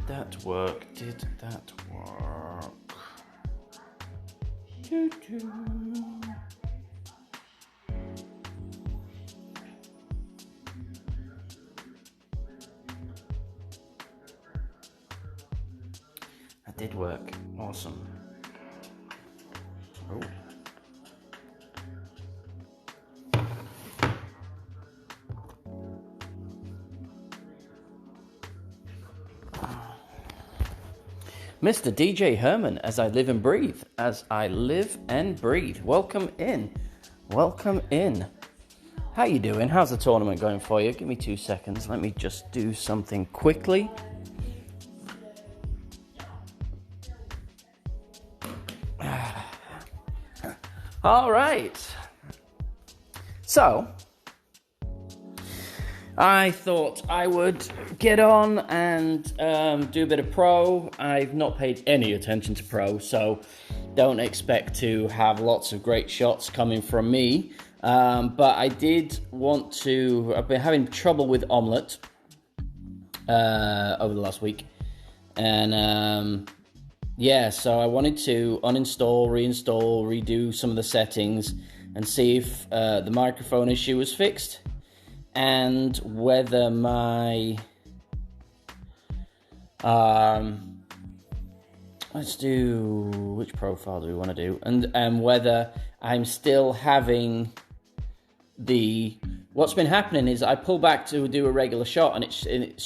that work? Did that work? Doo-doo. That did work. Awesome. Oh. Mr. DJ Herman, as I live and breathe. As I live and breathe. Welcome in. Welcome in. How you doing? How's the tournament going for you? Give me 2 seconds. Let me just do something quickly. All right. So, I thought I would get on and do a bit of pro. I've not paid any attention to pro, so don't expect to have lots of great shots coming from me. But I did want to... I've been having trouble with Omlet over the last week. And yeah, so I wanted to uninstall, reinstall, redo some of the settings and see if the microphone issue was fixed. And whether my, let's do, which profile do we want to do? And whether I'm still having what's been happening is I pull back to do a regular shot and it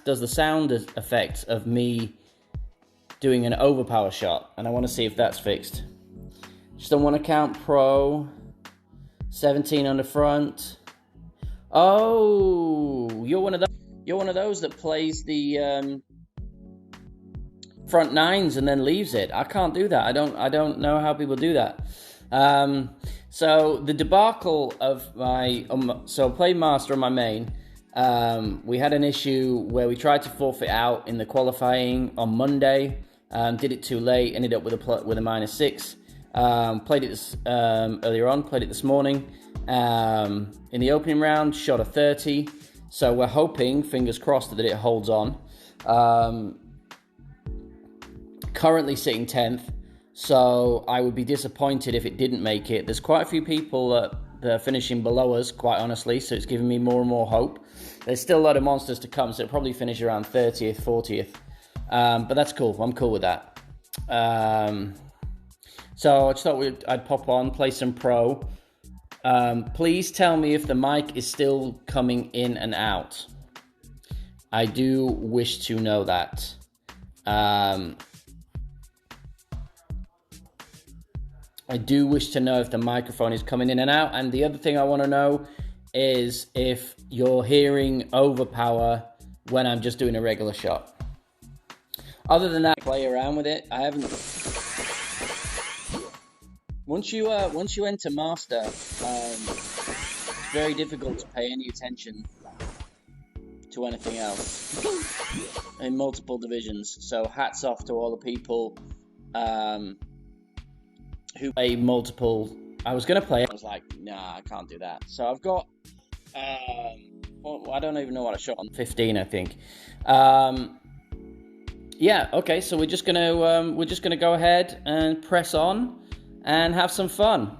does the sound effect of me doing an overpower shot. And I want to see if that's fixed. Just on one account, pro, 17 on the front. Oh, you're one of those that plays the front nines and then leaves it. I can't do that. I don't know how people do that. So the debacle of my so I played master on my main. We had an issue where we tried to forfeit out in the qualifying on Monday. Did it too late. Ended up with a -6. Played it earlier on. Played it this morning. In the opening round, shot a 30. So we're hoping, fingers crossed, that it holds on. Currently sitting 10th. So I would be disappointed if it didn't make it. There's quite a few people that are finishing below us, quite honestly. So it's giving me more and more hope. There's still a lot of monsters to come. So it'll probably finish around 30th, 40th. But that's cool. I'm cool with that. So I just thought I'd pop on, play some pro. Please tell me if the mic is still coming in and out. I do wish to know that. I do wish to know if the microphone is coming in and out. And the other thing I want to know is if you're hearing overpower when I'm just doing a regular shot. Other than that, play around with it. I haven't... Once you enter master, it's very difficult to pay any attention to anything else in multiple divisions. So hats off to all the people who play multiple. I was gonna play. I was like, nah, I can't do that. So I've got. I don't even know what I shot on. 15, I think. Yeah. Okay. So we're just gonna go ahead and press on. And have some fun.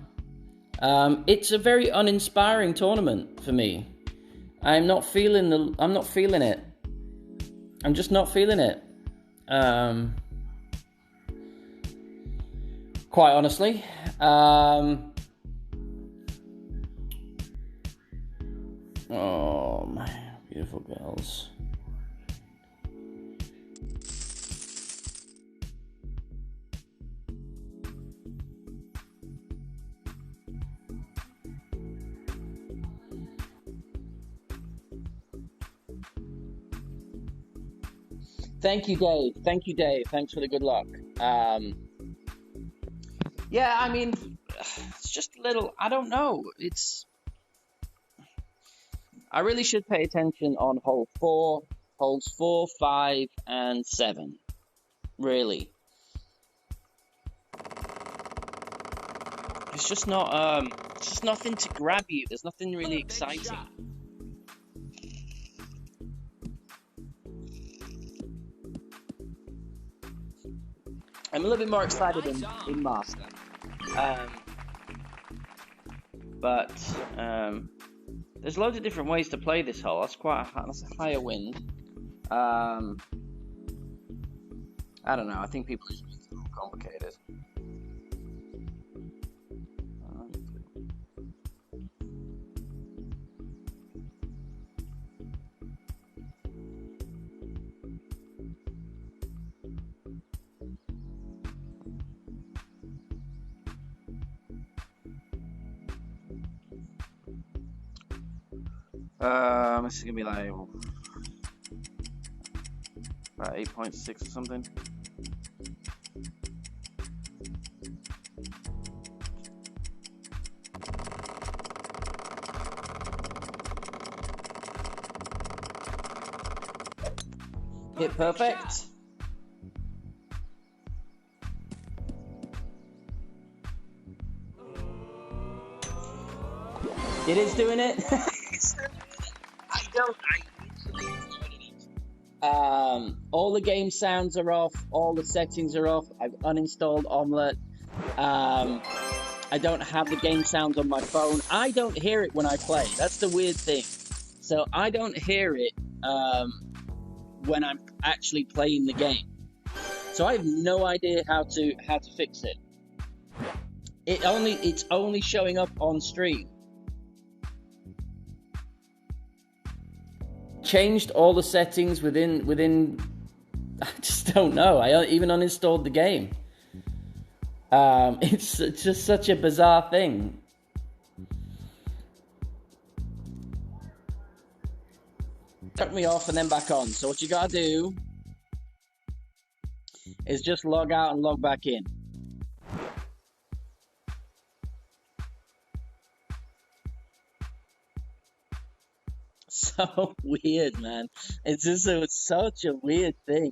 It's a very uninspiring tournament for me. I'm not feeling it. I'm just not feeling it. Quite honestly. Oh man, beautiful girls. Thank you, Dave. Thanks for the good luck. Yeah, I mean, it's just a little, I don't know. I really should pay attention on hole 4, holes 4, 5, and 7. Really. It's just not, it's just nothing to grab you. There's nothing really exciting. I'm a little bit more excited in Master. But there's loads of different ways to play this hole. That's that's a higher wind. I don't know. I think people just make it a little complicated. This is gonna be like about 8.6 or something. Hit perfect. It is doing it. All the game sounds are off, all the settings are off. I've uninstalled Omlet. I don't have the game sounds on my phone. I don't hear it when I play. That's the weird thing. So I don't hear it when I'm actually playing the game. So I have no idea how to fix it. It's only showing up on stream. Changed all the settings within I just don't know. I even uninstalled the game. It's just such a bizarre thing. Took me off and then back on. So what you gotta do is just log out and log back in. So weird, man. It's such a weird thing.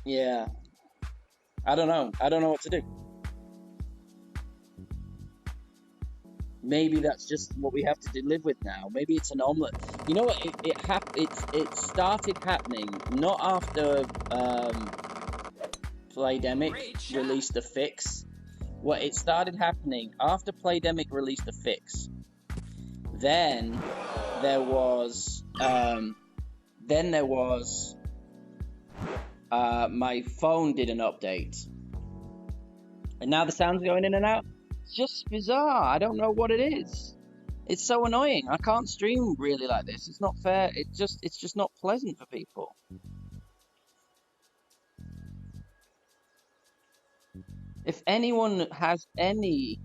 Yeah. I don't know what to do. Maybe that's just what we have to live with now. Maybe it's an omelette. You know what? It started happening not after Playdemic released a fix. Well, it started happening after Playdemic released a fix. Then there was my phone did an update, and now the sound's going in and out. It's just bizarre. I don't know what it is. It's so annoying. I can't stream really like this. It's not fair. It's just not pleasant for people. If anyone has any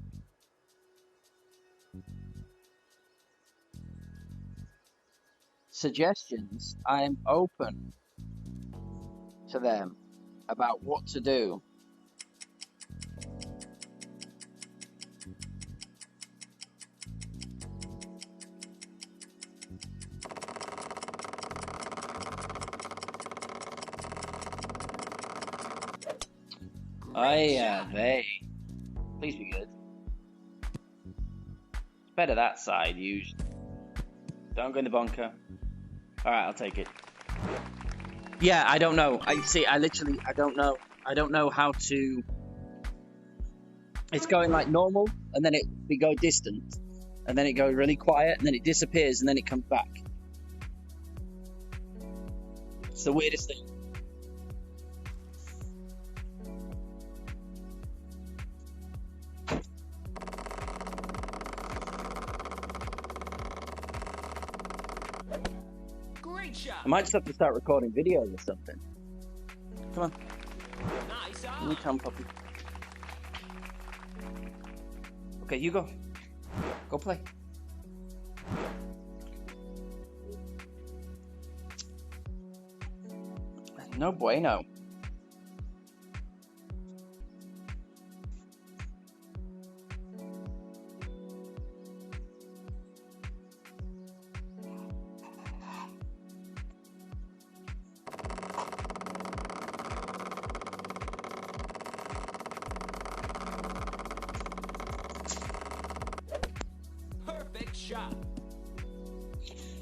suggestions, I am open to them about what to do. Please be good. It's better that side, usually. Don't go in the bunker. Alright, I'll take it. Yeah, I don't know. I don't know. I don't know how to... It's going like normal, and then we go distant. And then it goes really quiet, and then it disappears, and then it comes back. It's the weirdest thing. I might just have to start recording videos or something. Come on. You come, puppy. Okay, you go. Go play. No bueno.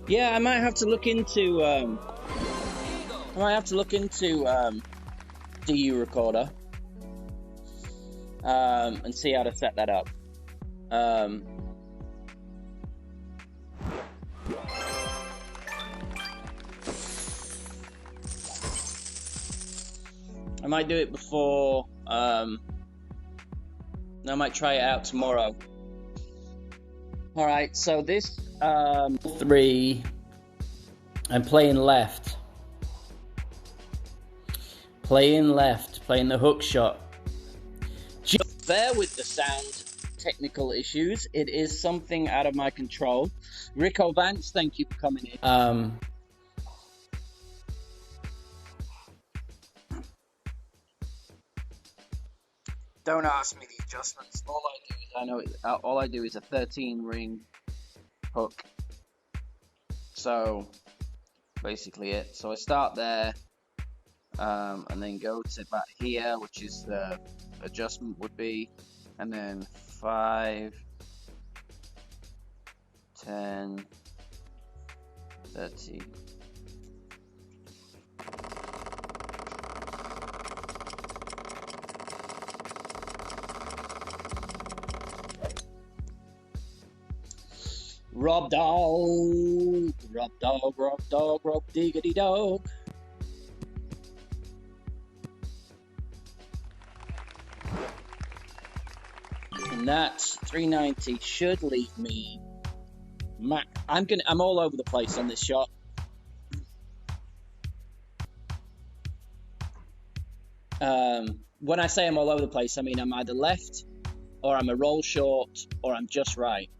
Yeah, I might have to look into I might have to look into DU recorder and see how to set that up. I might do it before. I might try it out tomorrow. All right, so this 3, I'm playing left. Playing the hook shot. Just bear with the sound technical issues. It is something out of my control. Rico Vance, thank you for coming in. Don't ask me the adjustments. All I do is a 13 ring hook. So basically it. So I start there, and then go to back here, which is the adjustment would be, and then 5, 10, 30. Rob dog, diggity dog. And that 390 should leave me. I'm all over the place on this shot. When I say I'm all over the place, I mean I'm either left, or I'm a roll short, or I'm just right.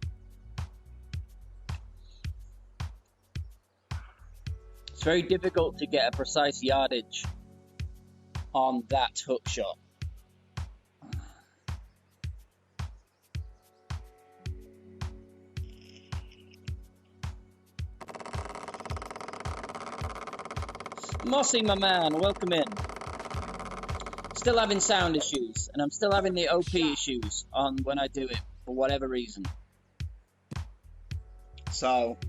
It's very difficult to get a precise yardage on that hook shot. Mossy, my man, welcome in. Still having sound issues, and I'm still having the OP issues on when I do it, for whatever reason. So,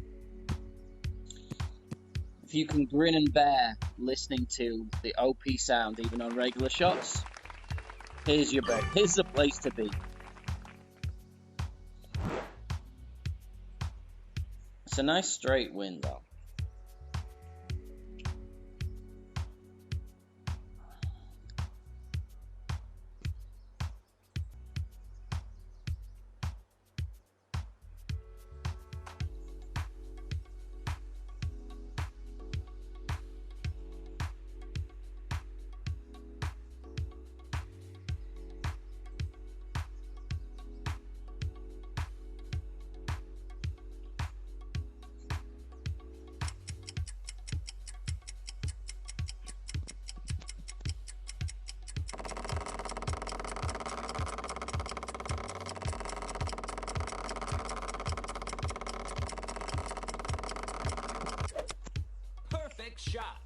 if you can grin and bear listening to the OP sound even on regular shots, here's the place to be. It's a nice straight wind though. Shot.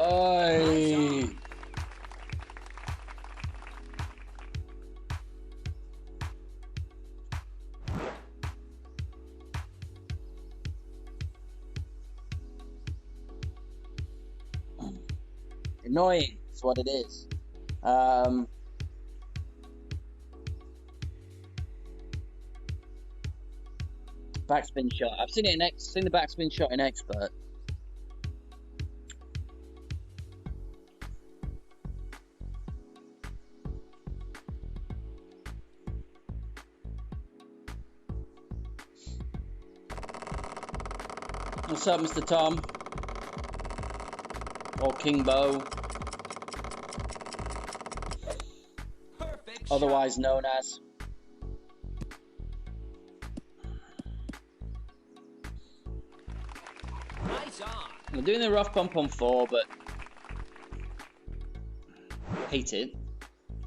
Oi. Annoying is what it is. Backspin shot. I've seen it seen the backspin shot in Expert. What's up, Mr. Tom? Or King Bo? Perfect Otherwise shot. known as. Nice on. We're doing the rough pump on 4, but hate it.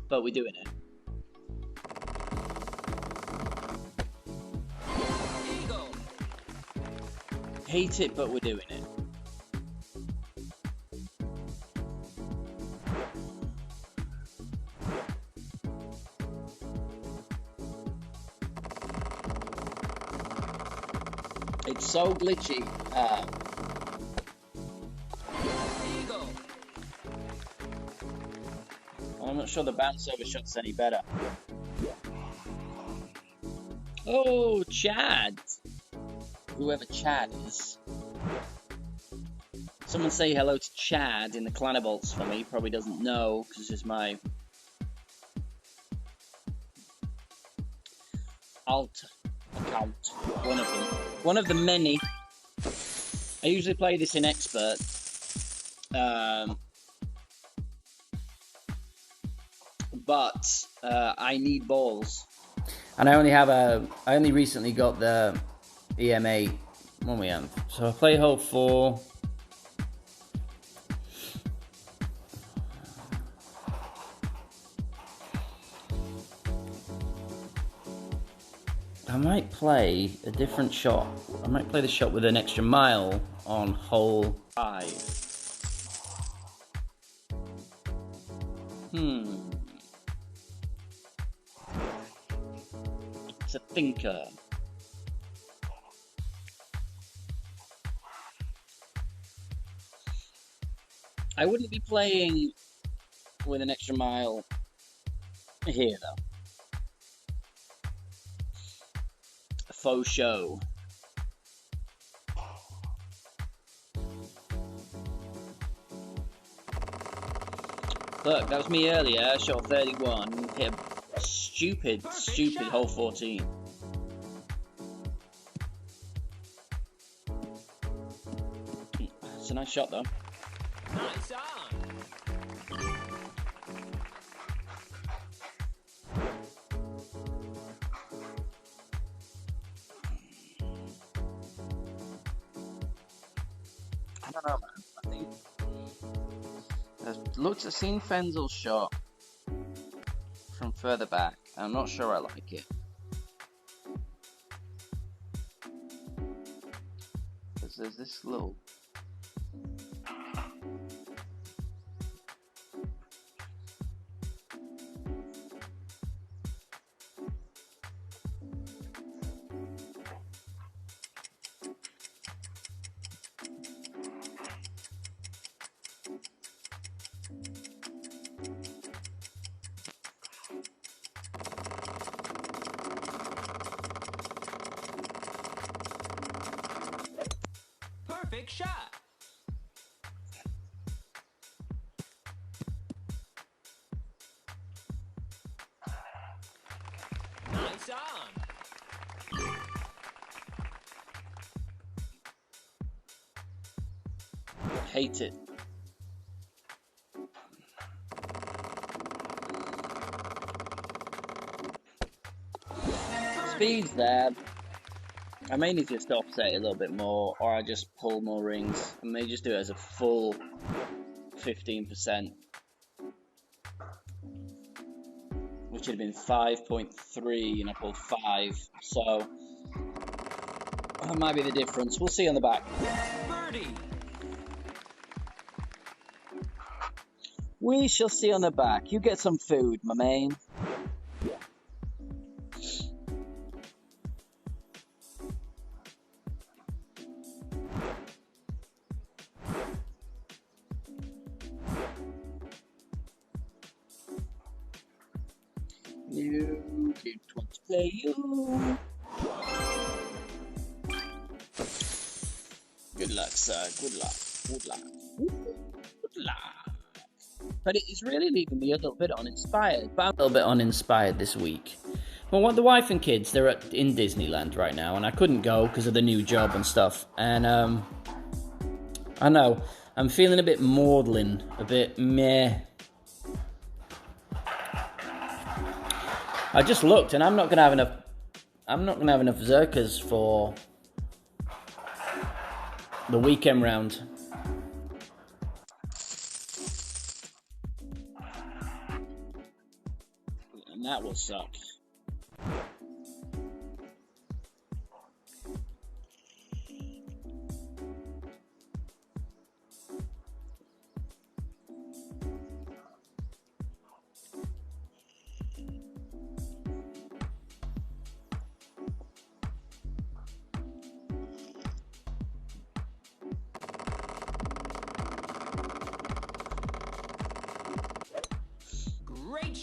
But we're doing it. Eagle. Hate it, but we're doing it. It's so glitchy. Eagle. I'm not sure the bounce over shot's any better. Oh, Chad. Whoever Chad is. Someone say hello to Chad in the Clanabolts for me. He probably doesn't know because this is my alt account. One of them. One of the many. I usually play this in expert. But I need balls. And I only recently got the EMA when we have. So I play hole 4. I might play a different shot. I might play the shot with an extra mile on hole 5. It's a thinker. I wouldn't be playing with an extra mile here though. A faux show. Look, that was me earlier. I shot 31. Hit a stupid hole 14. It's a nice shot though. Nice on. I don't know, man. I think I've seen Fenzel's shot from further back. I'm not sure I like it. Because there's this little. Perfect shot. Nice on. Hate it. Speed's there. I may need to just offset it a little bit more, or I just pull more rings. I may just do it as a full 15%, which would have been 5.3, and I pulled 5. So that might be the difference. We'll see on the back. Birdie. We shall see on the back. You get some food, my man. You did want to play you. Good luck, sir. Good luck. Good luck. Good luck. But it is really leaving me a little bit uninspired. But I'm a little bit uninspired this week. Well, what the wife and kids, they're in Disneyland right now, and I couldn't go because of the new job and stuff. And I know I'm feeling a bit maudlin, a bit meh. I just looked, and I'm not gonna have enough. I'm not gonna have enough Zerkas for the weekend round. And that will suck.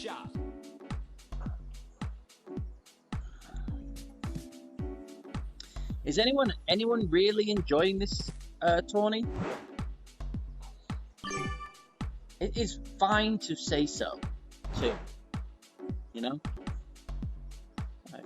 shot. Is anyone really enjoying this tourney? It is fine to say so, too. You know? 5-9.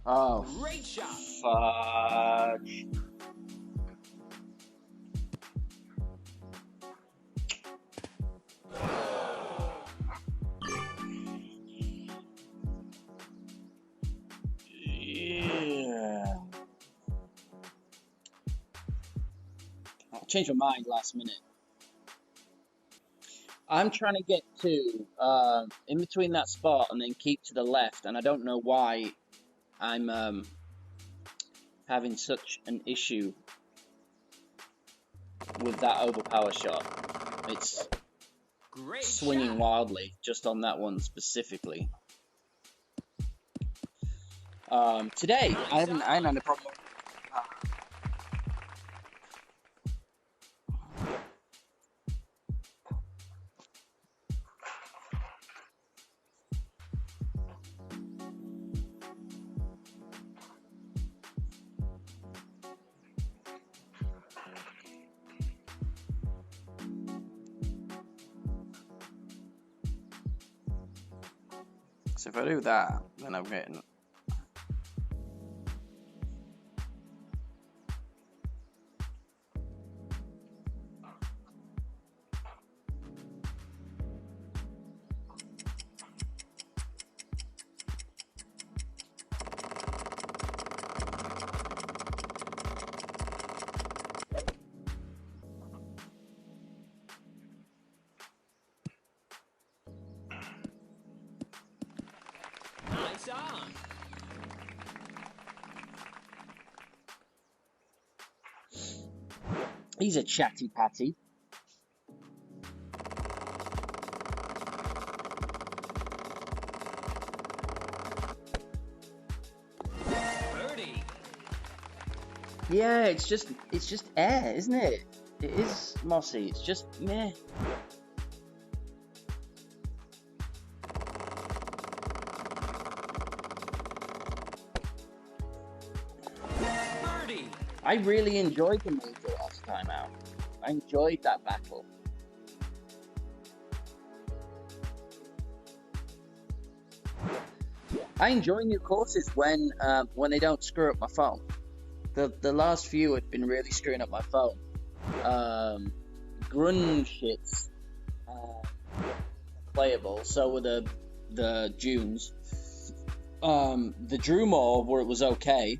Oh, Great shot. fudge. Yeah. I changed my mind last minute. I'm trying to get to in between that spot and then keep to the left, and I don't know why I'm having such an issue with that overpower shot. It's Great swinging shot. wildly just on that one specifically. Today I haven't had a problem. So if I do that, then I'm getting. Nice on. He's a chatty patty. Birdie. Yeah, it's just air, isn't it? It is mossy. It's just meh. Birdie. I really enjoyed the major last time out. I enjoyed that battle. I enjoy new courses when they don't screw up my phone. The last few have been really screwing up my phone. Grunge hits playable. So were the Dunes. The Drumore, where it was okay.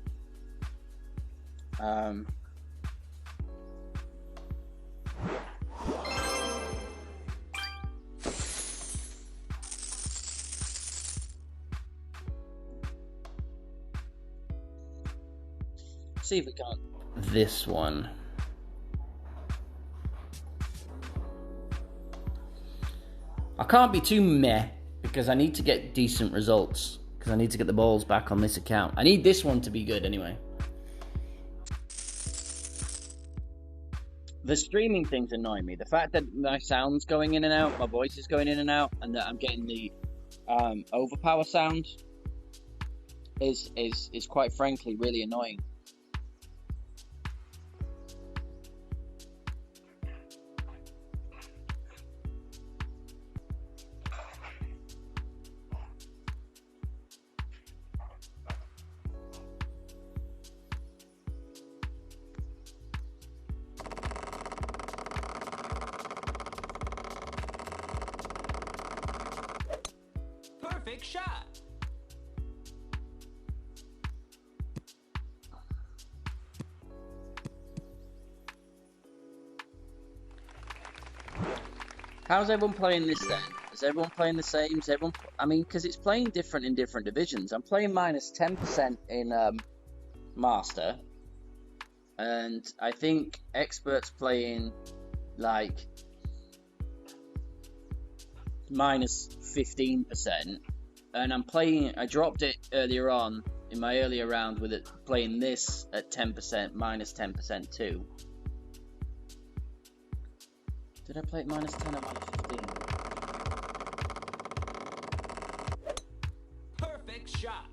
See if we can't. This one. I can't be too meh because I need to get decent results. Because I need to get the balls back on this account. I need this one to be good anyway. The streaming thing's annoying me. The fact that my sound's going in and out, my voice is going in and out, and that I'm getting the overpower sound is quite frankly really annoying. Perfect shot. How's everyone playing this then? Is everyone playing the same? Is everyone? I mean, because it's playing different in different divisions. I'm playing minus 10% in Master, and I think Expert's playing like minus 15%. And I'm playing. I dropped it earlier on in my earlier round with it playing this at 10%, minus 10% too. Did I play it minus 10 or minus 15? Perfect shot.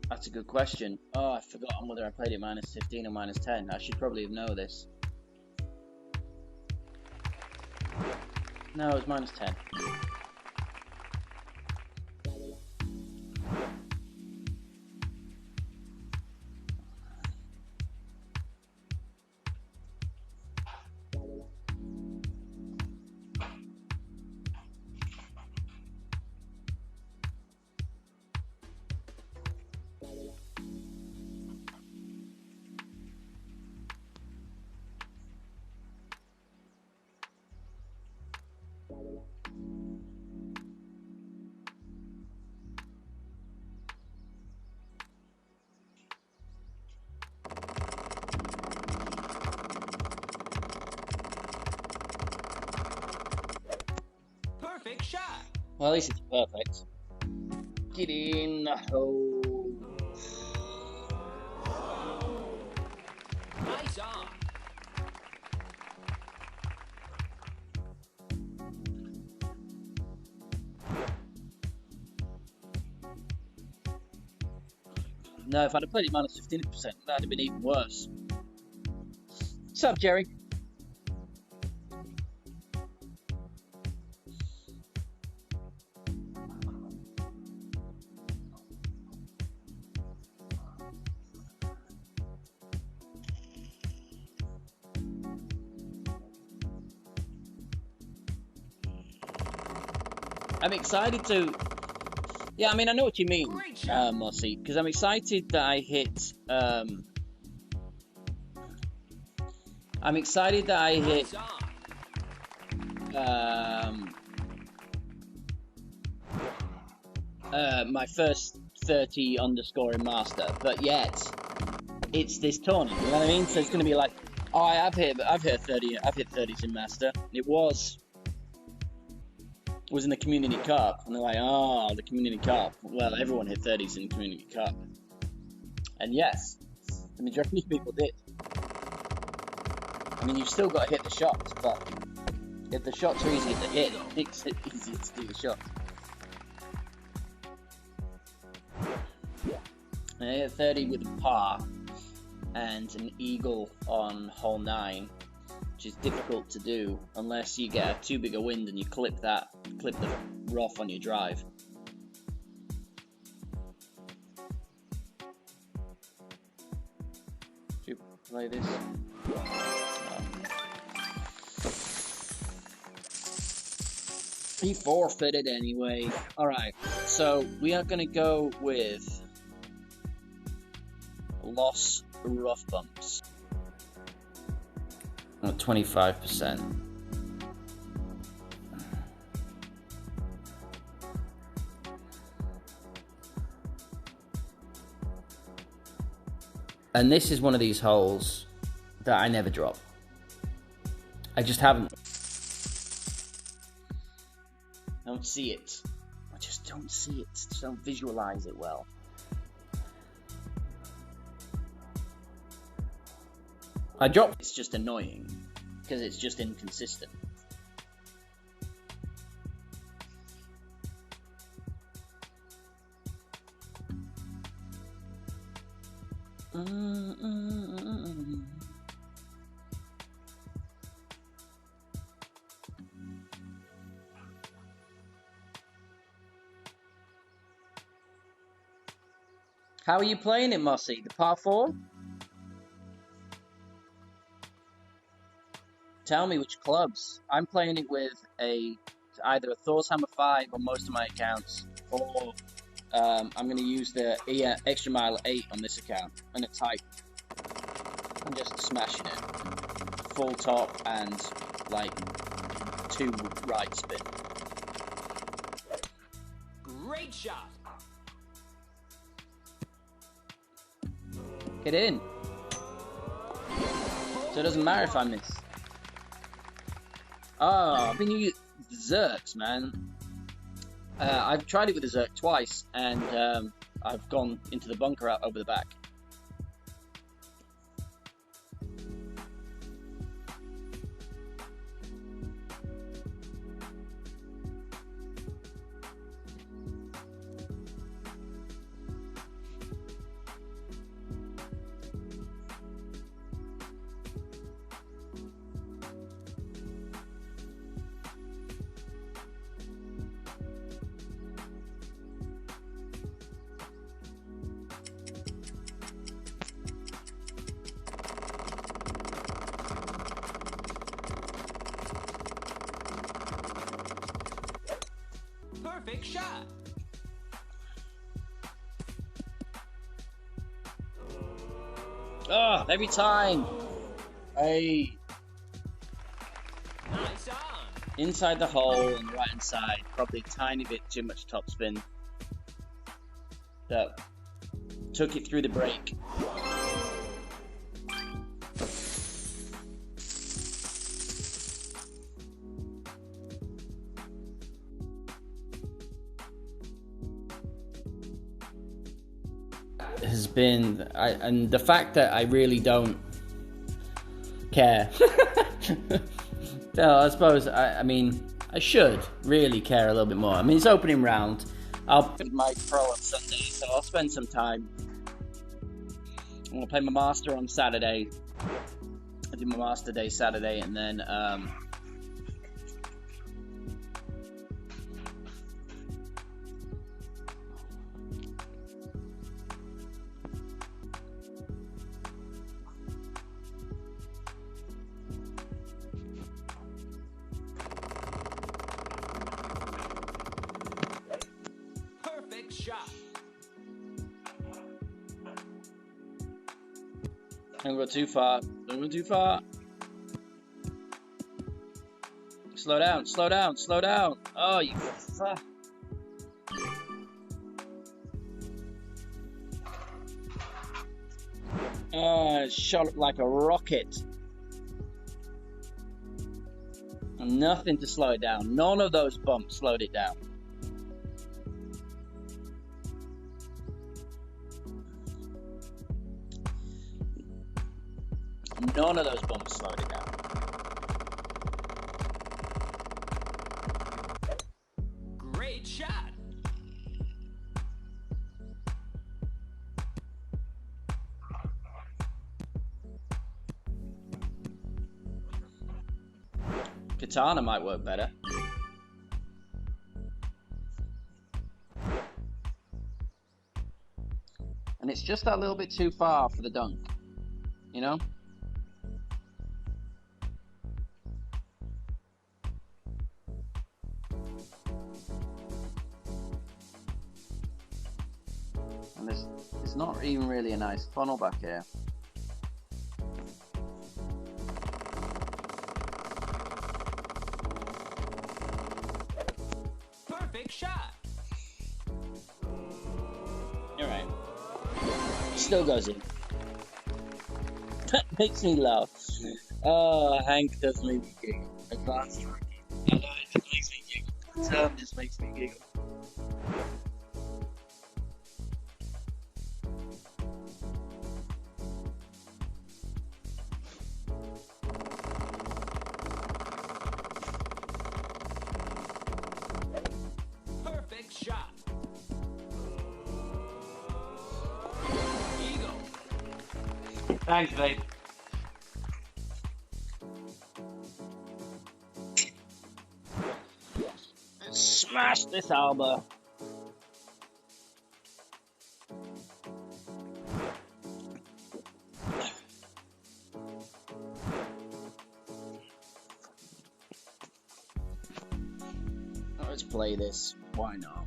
That's a good question. Oh, I've forgotten whether I played it minus 15 or minus 10. I should probably know this. No, it was minus 10. Perfect shot. Well, at least it's perfect. Get in. Oh. Nice on. No, if I'd have played it minus 15%, that'd have been even worse. What's up, Jerry? I'm excited to... Yeah, I mean, I know what you mean, Mossy, because I'm excited that I hit... I'm excited that I hit... my first 30 underscore in Master, but yet it's this tournament, you know what I mean? So it's going to be like, oh, I've hit 30s in Master. It was in the Community Cup, and they're like, oh, the Community Cup. Well, everyone hit 30s in the Community Cup. And yes, the majority of people did. I mean, you've still got to hit the shots, but if the shots are easier to hit, it makes it easier to do the shots. I hit 30 with a par and an eagle on hole 9, which is difficult to do unless you get too big a wind and you clip the rough on your drive. Should you play this? No. He forfeited anyway. Alright, so we are going to go with Loss Rough Bumps. 25%. And this is one of these holes that I never drop. I just haven't. I don't see it. I just don't see it. Just don't visualize it well. I drop. It's just annoying because it's just inconsistent. How are you playing it, Mossy? The par 4? Tell me which clubs. I'm playing it with either a Thor's Hammer 5 on most of my accounts, or I'm going to use the Extra Mile 8 on this account, and a Type. I'm just smashing it. Full top and like 2 right spin. Great shot. Get in. So it doesn't matter if I miss. Oh, I've been using Zerks, man. I've tried it with the Zerk twice, and I've gone into the bunker out over the back. Perfect shot. Oh, every time. Hey. Nice on. Inside the hole on the right hand side, probably a tiny bit too much topspin. That took it through the break. Has been, and the fact that I really don't care. No, I suppose I mean I should really care a little bit more. I mean, it's opening round. I'll play my pro on Sunday, so I'll spend some time. I'm gonna play my master on Saturday. I do my master day Saturday, and then Perfect shot. don't go too far. Don't go too far. Slow down, slow down, slow down. Oh, you fuck. Oh, shot like a rocket. Nothing to slow it down. None of those bumps slowed it down. None of those bumps slowed it down. Great shot. Katana might work better. And it's just that little bit too far for the dunk, you know? And there's not even really a nice funnel back here. Perfect shot. You're right. Still goes in. That makes me laugh. Oh, Hank does make me giggle. Advanced tracking. I know, it just makes me giggle. The term just makes me giggle. Perfect shot. Eagle. Thanks, babe. Smash this Alba. Let's play this. Why not?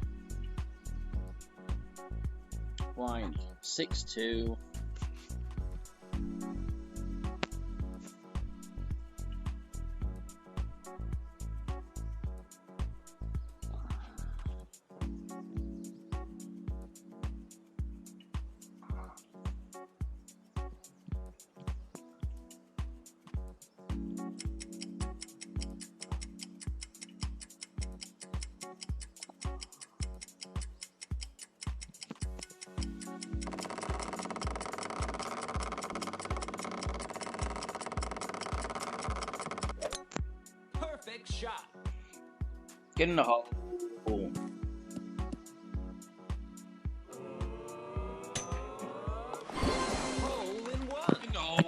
Why not? 6-2. Perfect shot. Get in the hole. Hole in one. No.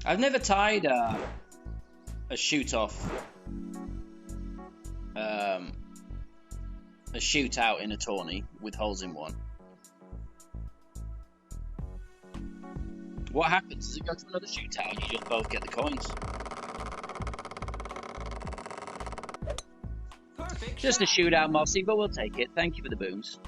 I've never tied a shoot off, a shootout in a tourney with holes in one. What happens? Does it go to another shootout and you just both get the coins? Perfect Just a shot. shootout, Mossy, but we'll take it. Thank you for the booms.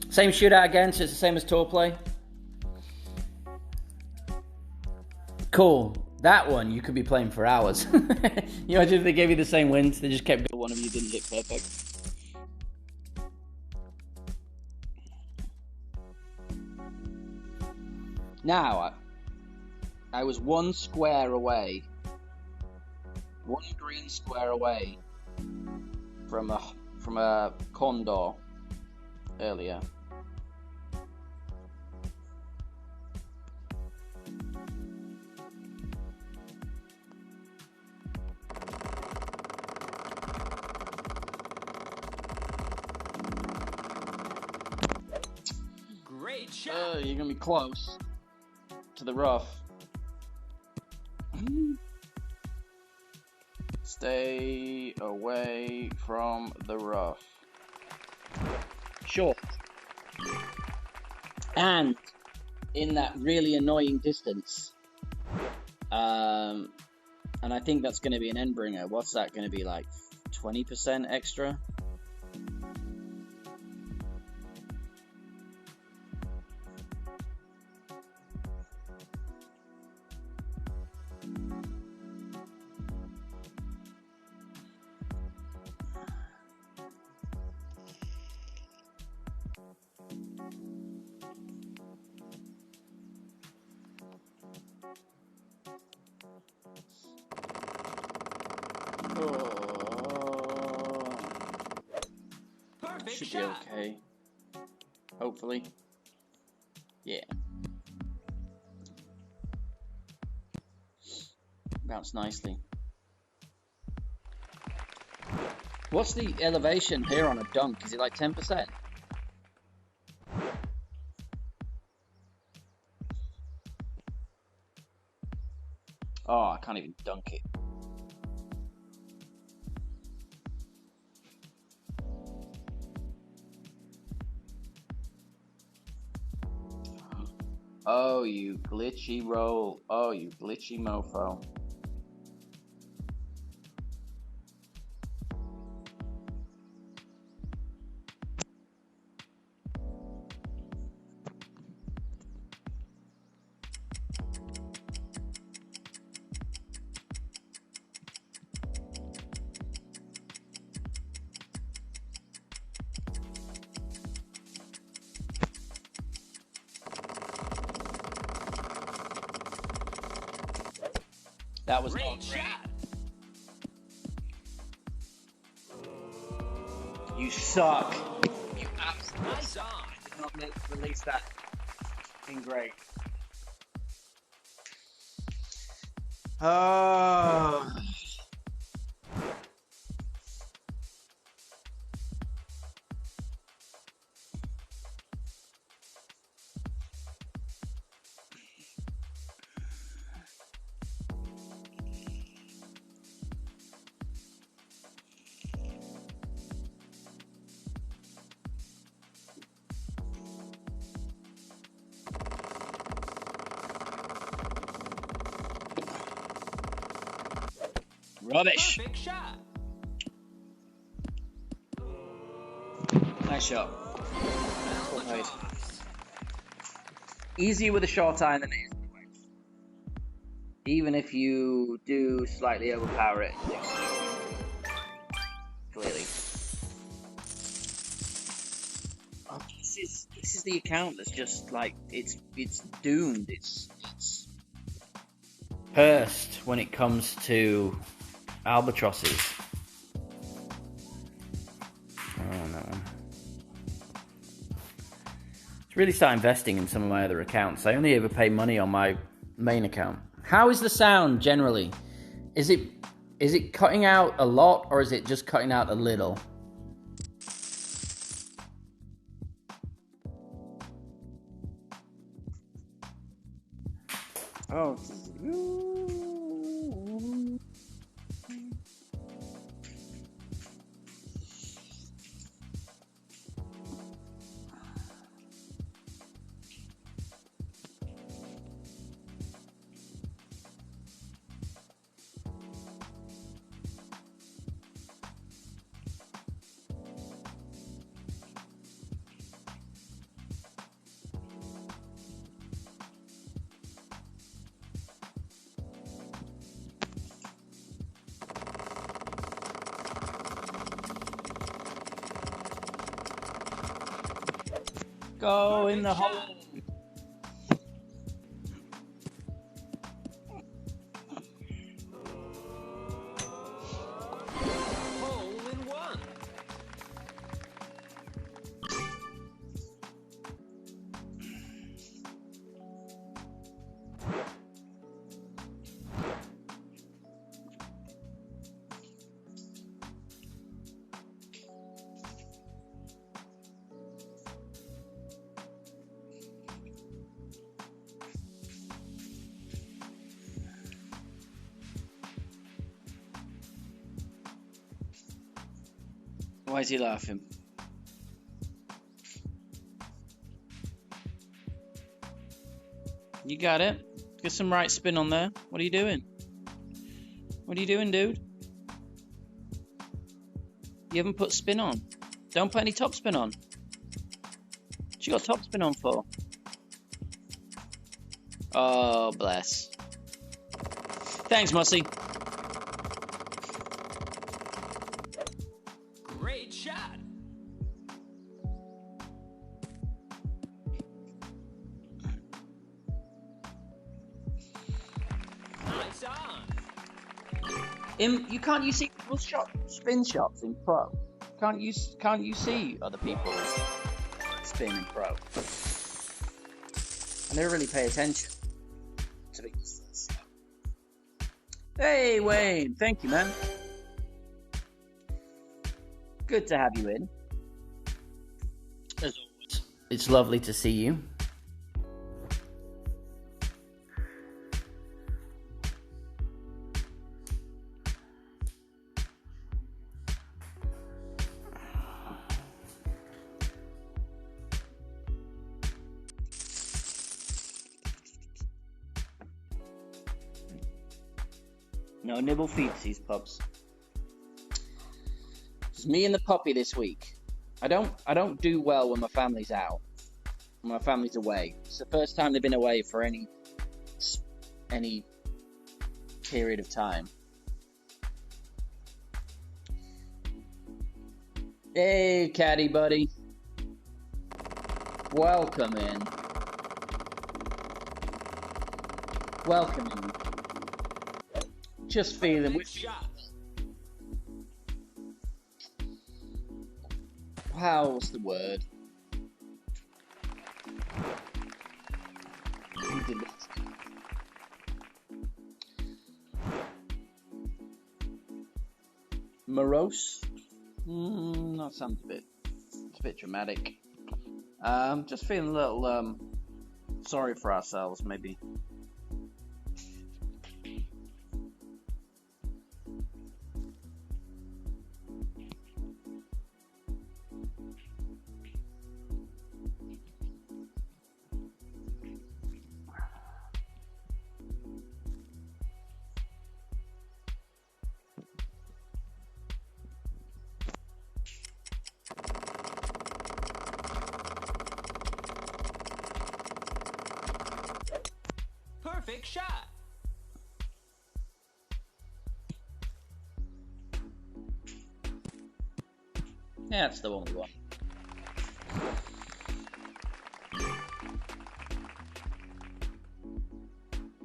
Same shootout again, so it's the same as tour play. Cool. That one you could be playing for hours. You imagine if they gave you the same wins, they just kept one of you didn't hit perfect. Now, I was one square away, one green square away from a condor earlier. Great shot. You're gonna be close to the rough. Stay away from the rough. Sure. And in that really annoying distance. And I think that's going to be an end bringer. What's that going to be, like 20% extra? Perfect Should be shot. okay. Hopefully. Yeah. Bounced nicely. What's the elevation here on a dunk? Is it like 10%? Oh, I can't even dunk it. Oh, you glitchy roll. Oh, you glitchy mofo. That was Great not great. shot. You suck. You absolutely Nice on. did not release that thing great. Oh. Rubbish. Perfect shot. Nice shot. Well played. Albatross. Easier with a short iron than it is with a wedge. Even if you do slightly overpower it, clearly. Oh, this is the account that's just like it's doomed. It's cursed when it comes to albatrosses. Oh no. It's really start investing in some of my other accounts. I only ever pay money on my main account. How is the sound generally? Is it cutting out a lot or is it just cutting out a little? Oh. Go in the hole. Hole in one. Why is he laughing? You got it. Get some right spin on there. What are you doing? What are you doing, dude? You haven't put spin on. Don't put any top spin on. What you got top spin on for? Oh, bless. Thanks, Mossy. Great shot. Nice on. You can't you see people's spin shots in pro? Can't you see other people's spin in pro? I never really pay attention to this. Hey Wayne, thank you, man. Good to have you in. As always, it's lovely to see you. No nibble feetsies, pups. It's me and the puppy this week. I don't do well when my family's out. When my family's away. It's the first time they've been away for any period of time. Hey, catty buddy. Welcome in. Welcome in. Just feeling Good shot. What's the word? Morose? That sounds a bit dramatic. Just feeling a little sorry for ourselves, maybe. Perfect shot. Yeah, that's the one we want.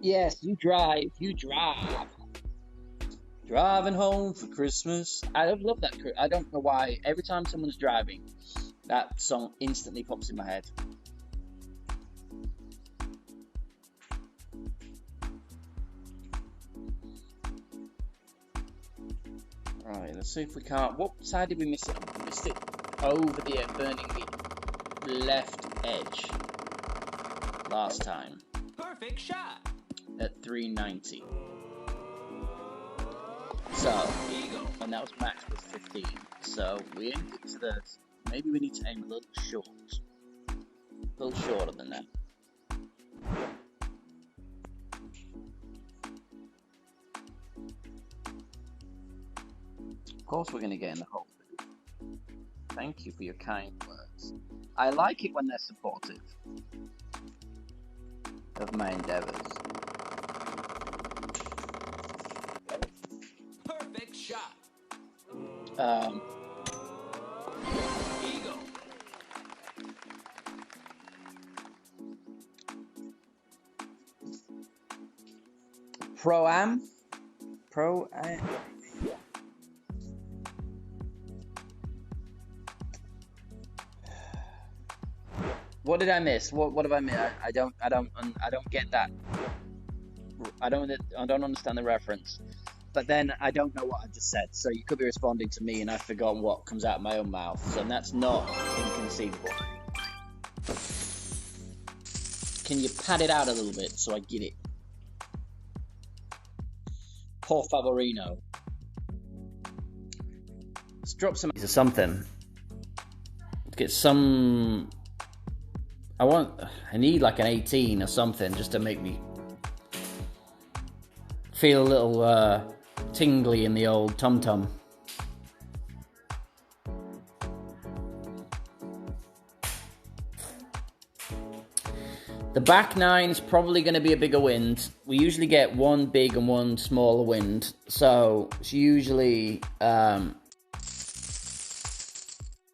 Yes, you drive. You drive. Driving home for Christmas. I love that. I don't know why. Every time someone's driving, that song instantly pops in my head. Right, let's see if we can't. What side did we miss it? We missed it over the burning the left edge last time Perfect shot. at 390. So, Eagle. and that was max with 15. So we aimed it to the. Maybe we need to aim a little short. A little shorter than that. Of course, we're going to get in the hole. Thank you for your kind words. I like it when they're supportive of my endeavors. Perfect shot. Eagle. Pro-am? What did I miss? What have I missed? I don't get that. I don't understand the reference. But then I don't know what I just said. So you could be responding to me and I've forgotten what comes out of my own mouth. So that's not inconceivable. Can you pad it out a little bit so I get it? Por favorino. Let's drop some something. Let's get some. I need like an 18 or something just to make me feel a little tingly in the old tum-tum. The back nine's probably going to be a bigger wind. We usually get one big and one smaller wind, so it's usually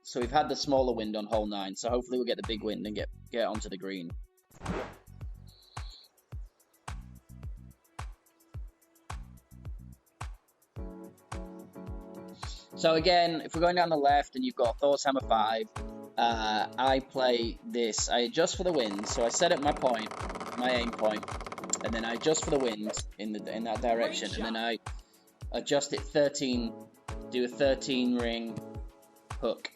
so we've had the smaller wind on hole 9, so hopefully we'll get the big wind and get onto the green. So again, if we're going down the left and you've got Thor's Hammer 5, I play this. I adjust for the wind, so I set up my aim point, and then I adjust for the wind in that direction, and then I adjust it 13, do a 13 ring hook.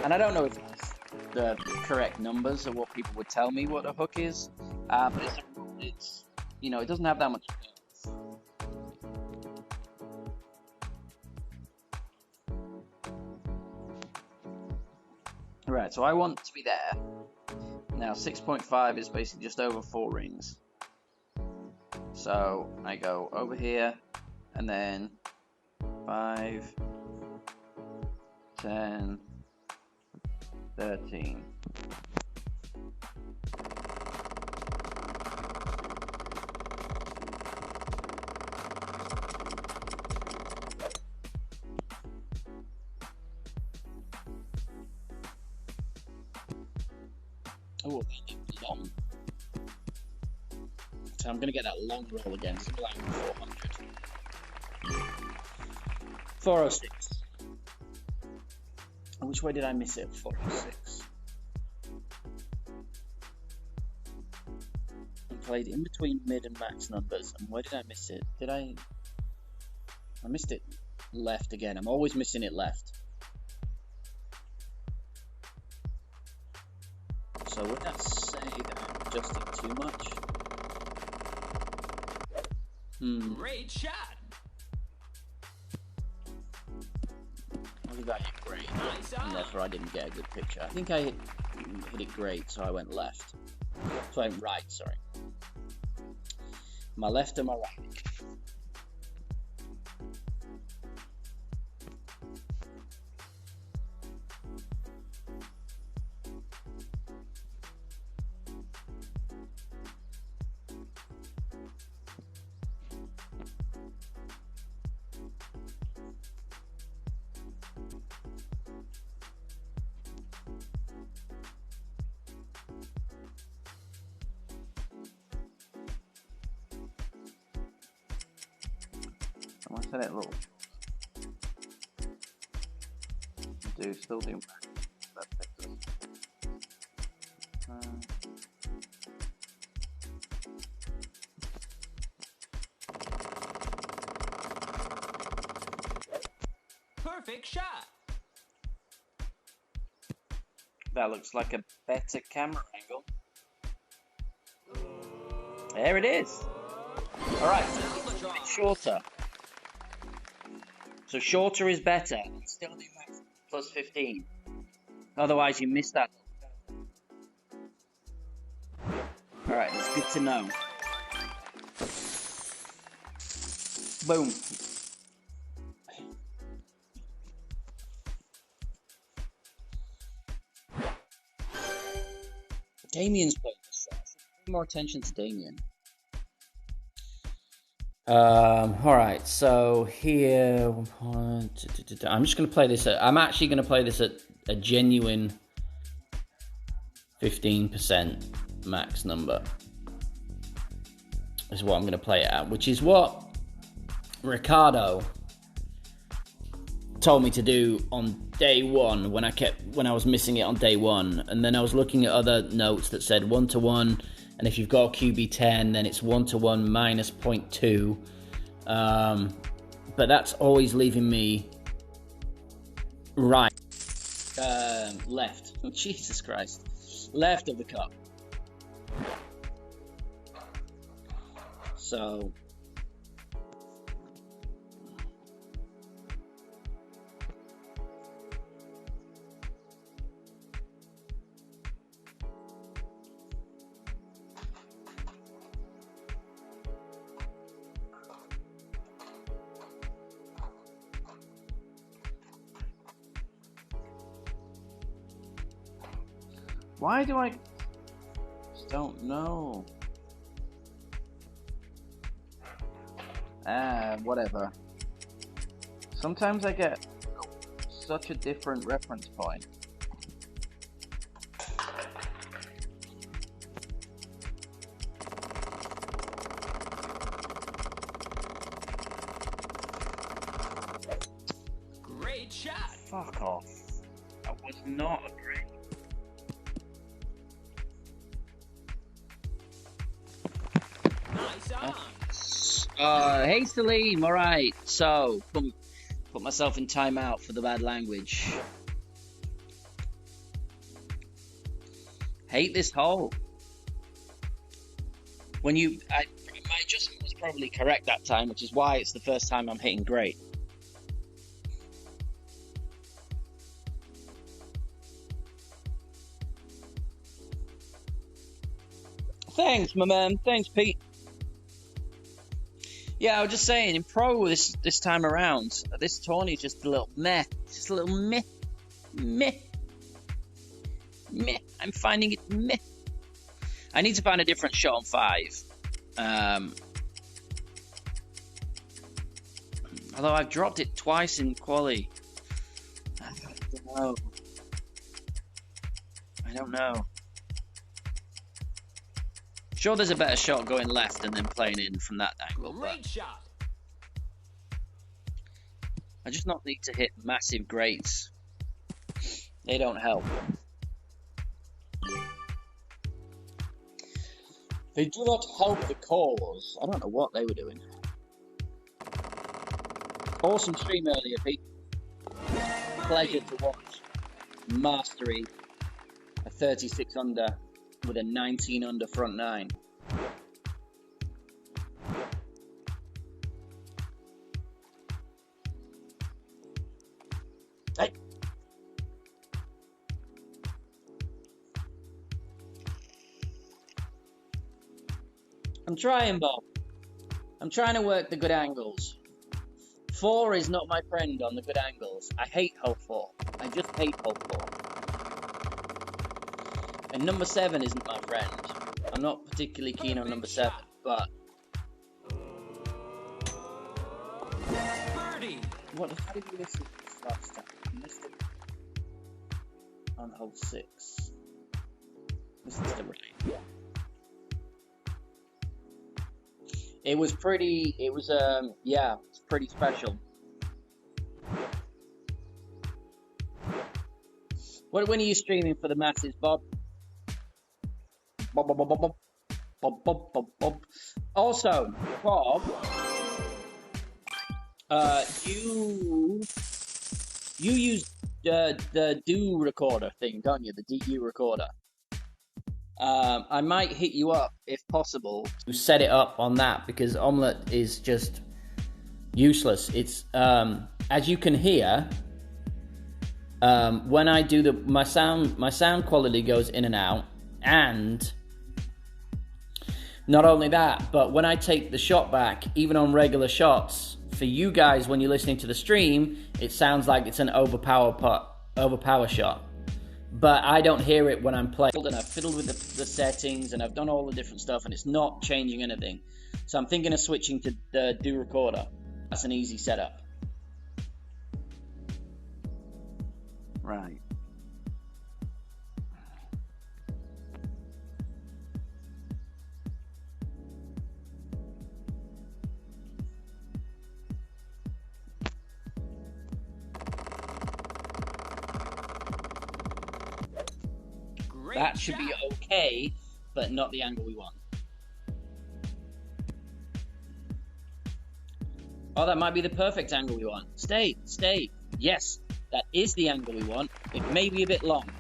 And I don't know if it's the correct numbers or what people would tell me what a hook is, but it's you know, it doesn't have that much curve. Right, so I want to be there. Now 6.5 is basically just over 4 rings. So I go over here, and then 5, 10, 13. Oh, long. So I'm going to get that long roll again. So like 400. 406. Which way did I miss it? 406. I played in between mid and max numbers. And where did I miss it? I missed it left again. I'm always missing it left. So would that say that I'm adjusting too much? Great shot. I'll give that a great. Nice And therefore I didn't get a good picture. I think I hit it great, so I went left. So I went right, sorry. My left and my right. Let it look. Still do. Perfect shot. That looks like a better camera angle. There it is. Alright, so it's shorter. So shorter is better. And still do max plus 15. Otherwise you miss that. Alright, that's good to know. Boom. Damien's playing this shot. Pay more attention to Damien. Alright, so here I'm just gonna play this I'm actually gonna play this at a genuine 15% max number. Is what I'm gonna play it at, which is what Ricardo told me to do on day one when I was missing it on day one, and then I was looking at other notes that said 1-to-1, and if you've got a QB10 then it's 1-to-1 minus 0.2, but that's always leaving me right, left. Oh, Jesus Christ, left of the cup. So why do I just don't know? Whatever. Sometimes I get such a different reference point. Great shot. Fuck off. That was not a great. Nice on. Hey Salim, alright, so put myself in timeout for the bad language. Hate this hole. My adjustment was probably correct that time, which is why it's the first time I'm hitting great. Thanks, my man. Thanks, Pete. Yeah, I was just saying, in pro this time around, this tourney is just a little meh. Just a little meh. Meh. Meh. I'm finding it meh. I need to find a different shot on 5. Although I've dropped it twice in quali. I don't know. Sure, there's a better shot going left and then playing in from that angle, Great shot. I just not need to hit massive greats. They don't help. They do not help the cause. I don't know what they were doing. Awesome stream earlier, Pete. Pleasure to watch. Mastery. A 36 under with a 19 under front 9. Hey. I'm trying, Bob. I'm trying to work the good angles. 4 is not my friend on the good angles. I hate hole 4. I just hate hole 4. And number 7 isn't my friend. I'm not particularly keen on number 7, but... Birdie. How did you miss it last time? You missed it on hole 6. This is the right. It was pretty, yeah, it's pretty special. When are you streaming for the masses, Bob? Bob, Bob, Bob, Bob, Bob. Bob, Bob, Bob, Bob. Also, Bob, you use the DU recorder thing, don't you? The DU recorder. I might hit you up if possible to set it up on that, because Omlet is just useless. It's as you can hear, when I do my sound quality goes in and out, and not only that, but when I take the shot back, even on regular shots, for you guys when you're listening to the stream, it sounds like it's an overpower shot. But I don't hear it when I'm playing. And I've fiddled with the settings, and I've done all the different stuff, and it's not changing anything. So I'm thinking of switching to the DU recorder. That's an easy setup. Right. That should be okay, but not the angle we want. Oh, that might be the perfect angle we want. Stay. Yes, that is the angle we want. It may be a bit long.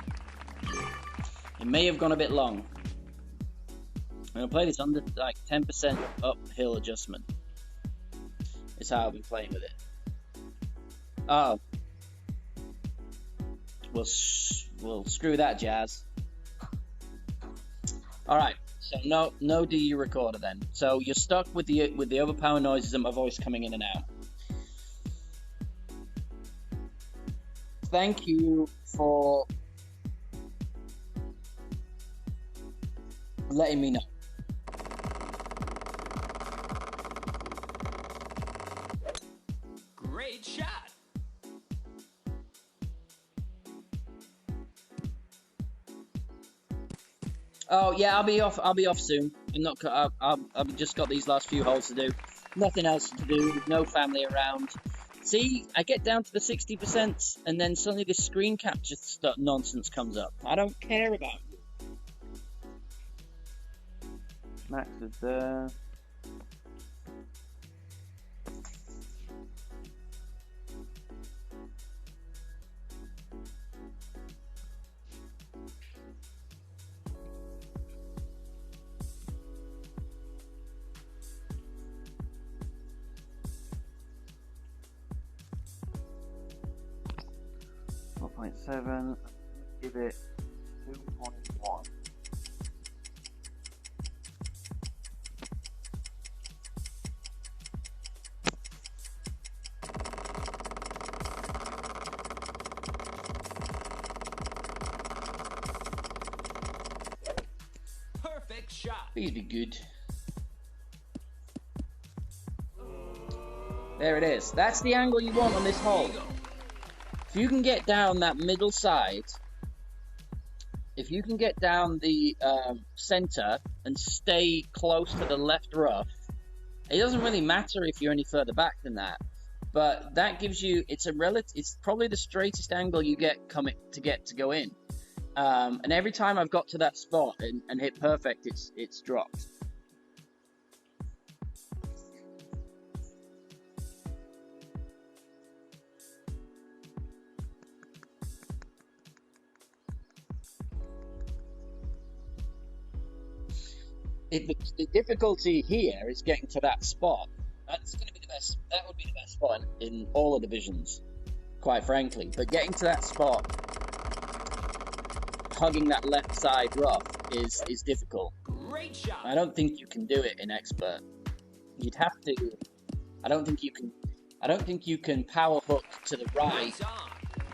It may have gone a bit long. I'm going to play this under like 10% uphill adjustment. It's how I've been playing with it. Oh. We'll screw that jazz. Alright, so no DU recorder then. So you're stuck with the overpower noises and my voice coming in and out. Thank you for letting me know. Great shot. Oh yeah, I'll be off soon. I've just got these last few holes to do. Nothing else to do. No family around. See, I get down to the 60%, and then suddenly this screen capture stuff nonsense comes up. I don't care about it. Max is there. .7, give it 2.1. Perfect shot. Please be good. There it is. That's the angle you want on this hole. If you can get down that middle side, if you can get down the center and stay close to the left rough, it doesn't really matter if you're any further back than that. But that gives you, it's probably the straightest angle you get to go in. And every time I've got to that spot and hit perfect, it's dropped. The difficulty here is getting to that spot. That's going to be the best. That would be the best spot in all the divisions, quite frankly. But getting to that spot, hugging that left side rough, is difficult. Great shot. I don't think you can do it in expert. You'd have to. I don't think you can power hook to the right,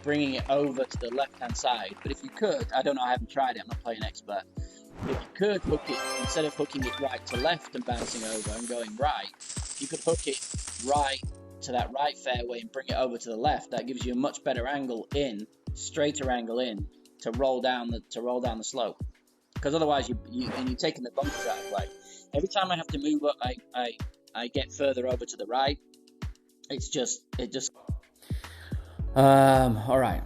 bringing it over to the left hand side. But if you could, I don't know. I haven't tried it. I'm not playing expert. If you could hook it, instead of hooking it right to left and bouncing over and going right, you could hook it right to that right fairway and bring it over to the left. That gives you a much better angle in, straighter angle in, to roll down the slope. Because otherwise you're taking the bunkers out of play. Every time I have to move up, I get further over to the right, It just. All right.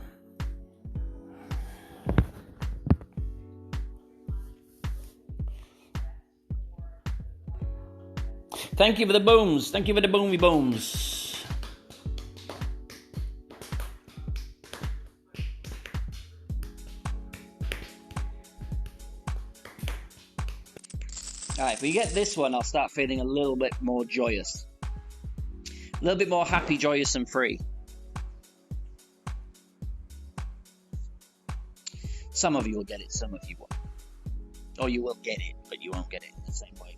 Thank you for the booms. Thank you for the boomy booms. Alright, if we get this one, I'll start feeling a little bit more joyous. A little bit more happy, joyous, and free. Some of you will get it, some of you won't. Or you will get it, but you won't get it in the same way.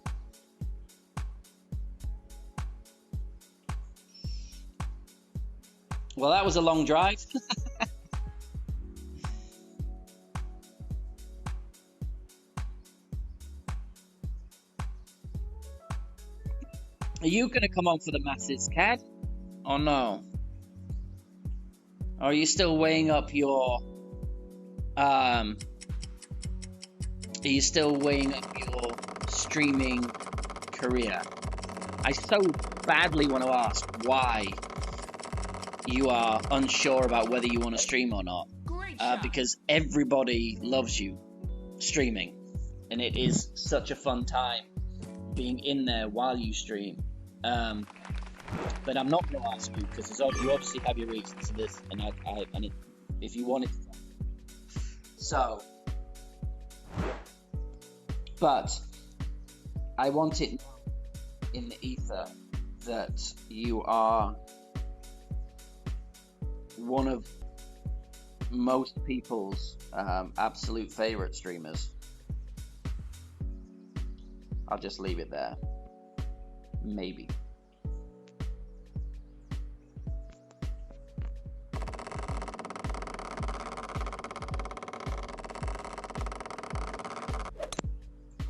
Well, that was a long drive. Are you going to come on for the masses, Cad? Or no? Or are you still weighing up your... Are you still weighing up your streaming career? I so badly want to ask why you are unsure about whether you want to stream or not. Because everybody loves you streaming. And it is such a fun time being in there while you stream. But I'm not going to ask you because you obviously have your reasons for this, and if you wanted to. So, but I want it in the ether that you are one of most people's absolute favorite streamers. I'll just leave it there. Maybe.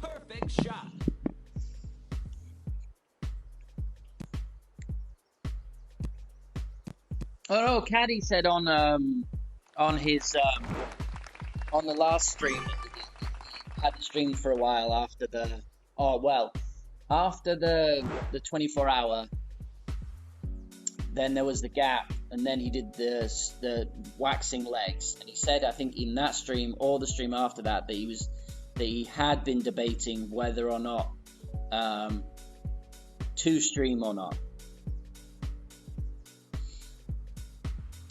Perfect shot. Oh no, Caddy said on his on the last stream that he hadn't streamed for a while after the 24-hour. Then there was the gap, and then he did the waxing legs. And he said, I think in that stream or the stream after that, he had been debating whether or not to stream or not.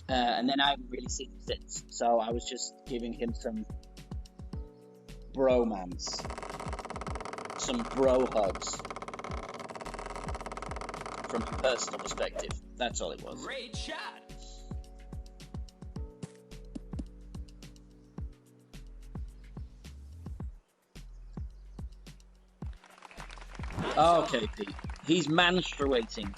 And then I haven't really seen him since, so I was just giving him some bromance, some bro hugs from a personal perspective. That's all it was. Great shot. Okay, Pete. He's menstruating.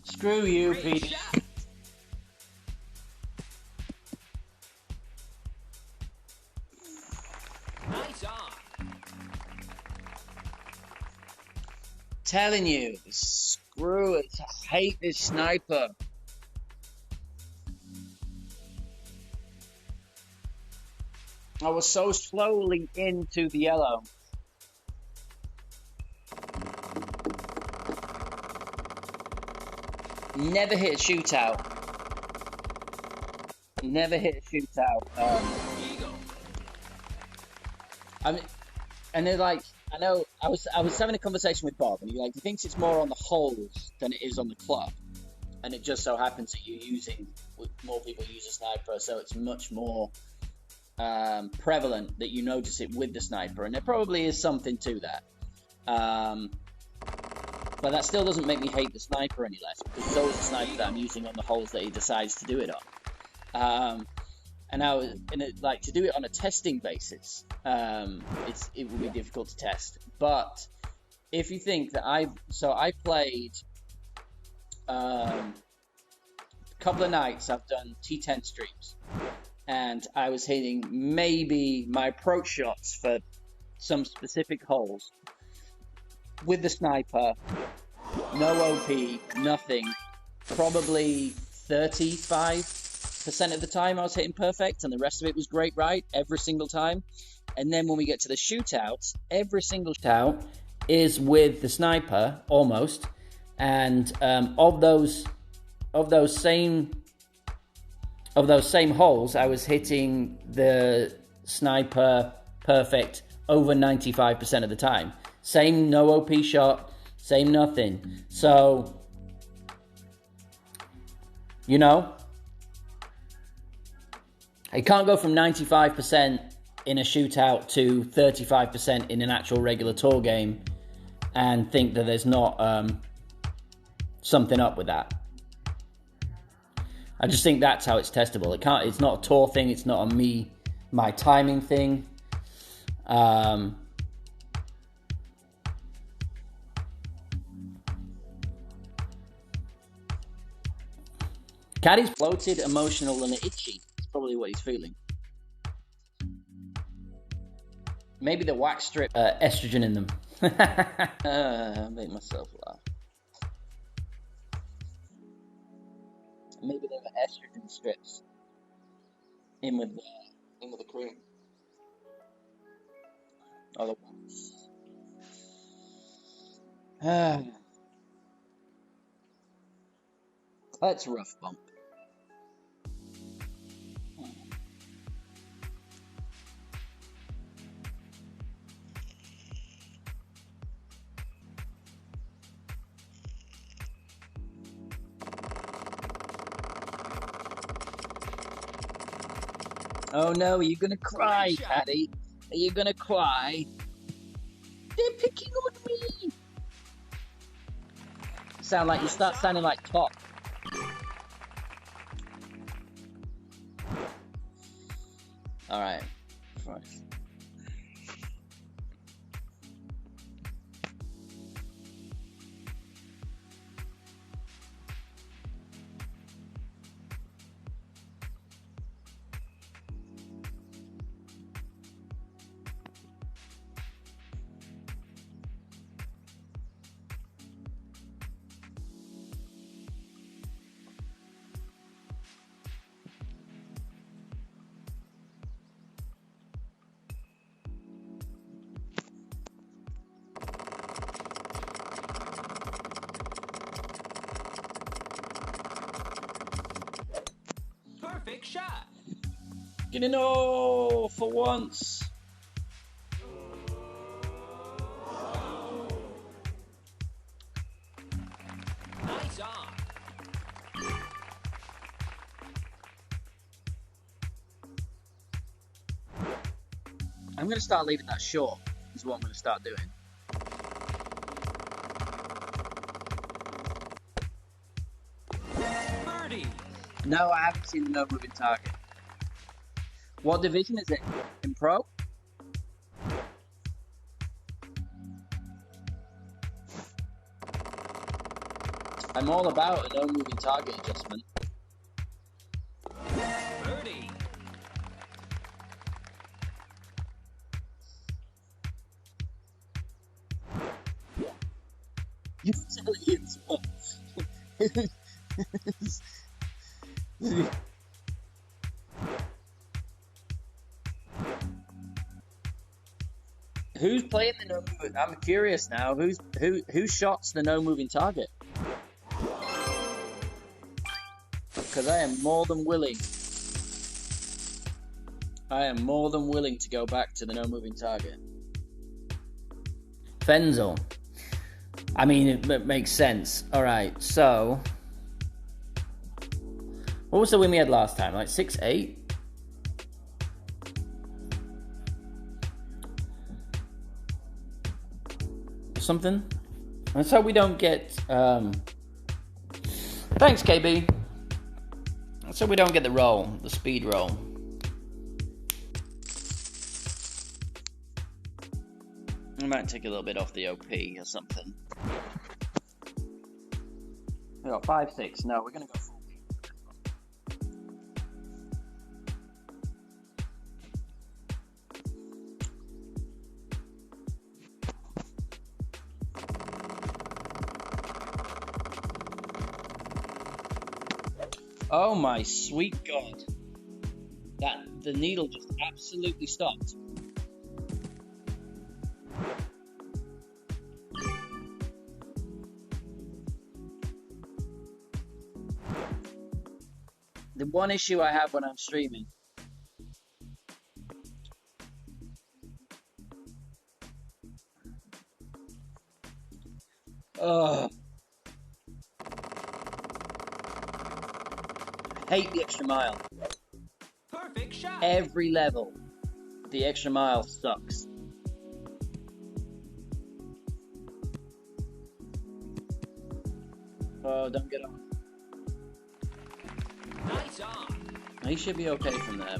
Screw you, Great Pete. shot. Nice on. Telling you, screw it. I hate this sniper. I was so slowly into the yellow. Never hit a shootout. Never hit a shootout. Eagle. I mean, and they're like, I know. I was having a conversation with Bob, and he thinks it's more on the holes than it is on the club, and it just so happens that more people use a sniper, so it's much more prevalent that you notice it with the sniper, and there probably is something to that. But that still doesn't make me hate the sniper any less, because it's always the sniper that I'm using on the holes that he decides to do it on. And now, to do it on a testing basis, it will be difficult to test. But if you think that I played a couple of nights, I've done T10 streams, and I was hitting maybe my approach shots for some specific holes with the sniper, no OP, nothing, probably 35% of the time I was hitting perfect, and the rest of it was great right every single time. And then when we get to the shootouts, every single shootout is with the sniper almost, and of those same holes, I was hitting the sniper perfect over 95% of the time. Same no OP shot, same nothing. So, you know, I can't go from 95% in a shootout to 35% in an actual regular tour game and think that there's not something up with that. I just think that's how it's testable. It's not a tour thing. It's not my timing thing. Caddy's bloated, emotional, and itchy. It's probably what he's feeling. Maybe the wax strip estrogen in them. I make myself laugh. Maybe they were estrogen strips in with the cream. Or the wax. That's a rough bump. Oh no, are you gonna cry, Caddy? Are you gonna cry? They're picking on me! You start sounding like Top. Alright. Christ. Perfect shot. Get in, oh, for once. Nice on. I'm going to start leaving that short, is what I'm going to start doing. Birdie. No, I haven't seen the no moving target. What division is it? In Pro? I'm all about a no moving target adjustment. Birdie. You tell Ian what? Who's playing the no moving? I'm curious now. Who shots the no moving target? Because I am more than willing. I am more than willing to go back to the no moving target. Fenzel. I mean, it makes sense. All right, so what was the win we had last time? Like 6-8? something. And so we don't get... Thanks, KB. So we don't get the roll, the speed roll. I might take a little bit off the OP or something. We got 5, 6. No, we're going to go full. Oh my sweet God. The needle just absolutely stopped. The one issue I have when I'm streaming. Ugh. Hate the extra mile. Perfect shot. Every level, the extra mile sucks. Oh, don't get on. Nice on. He should be okay from there.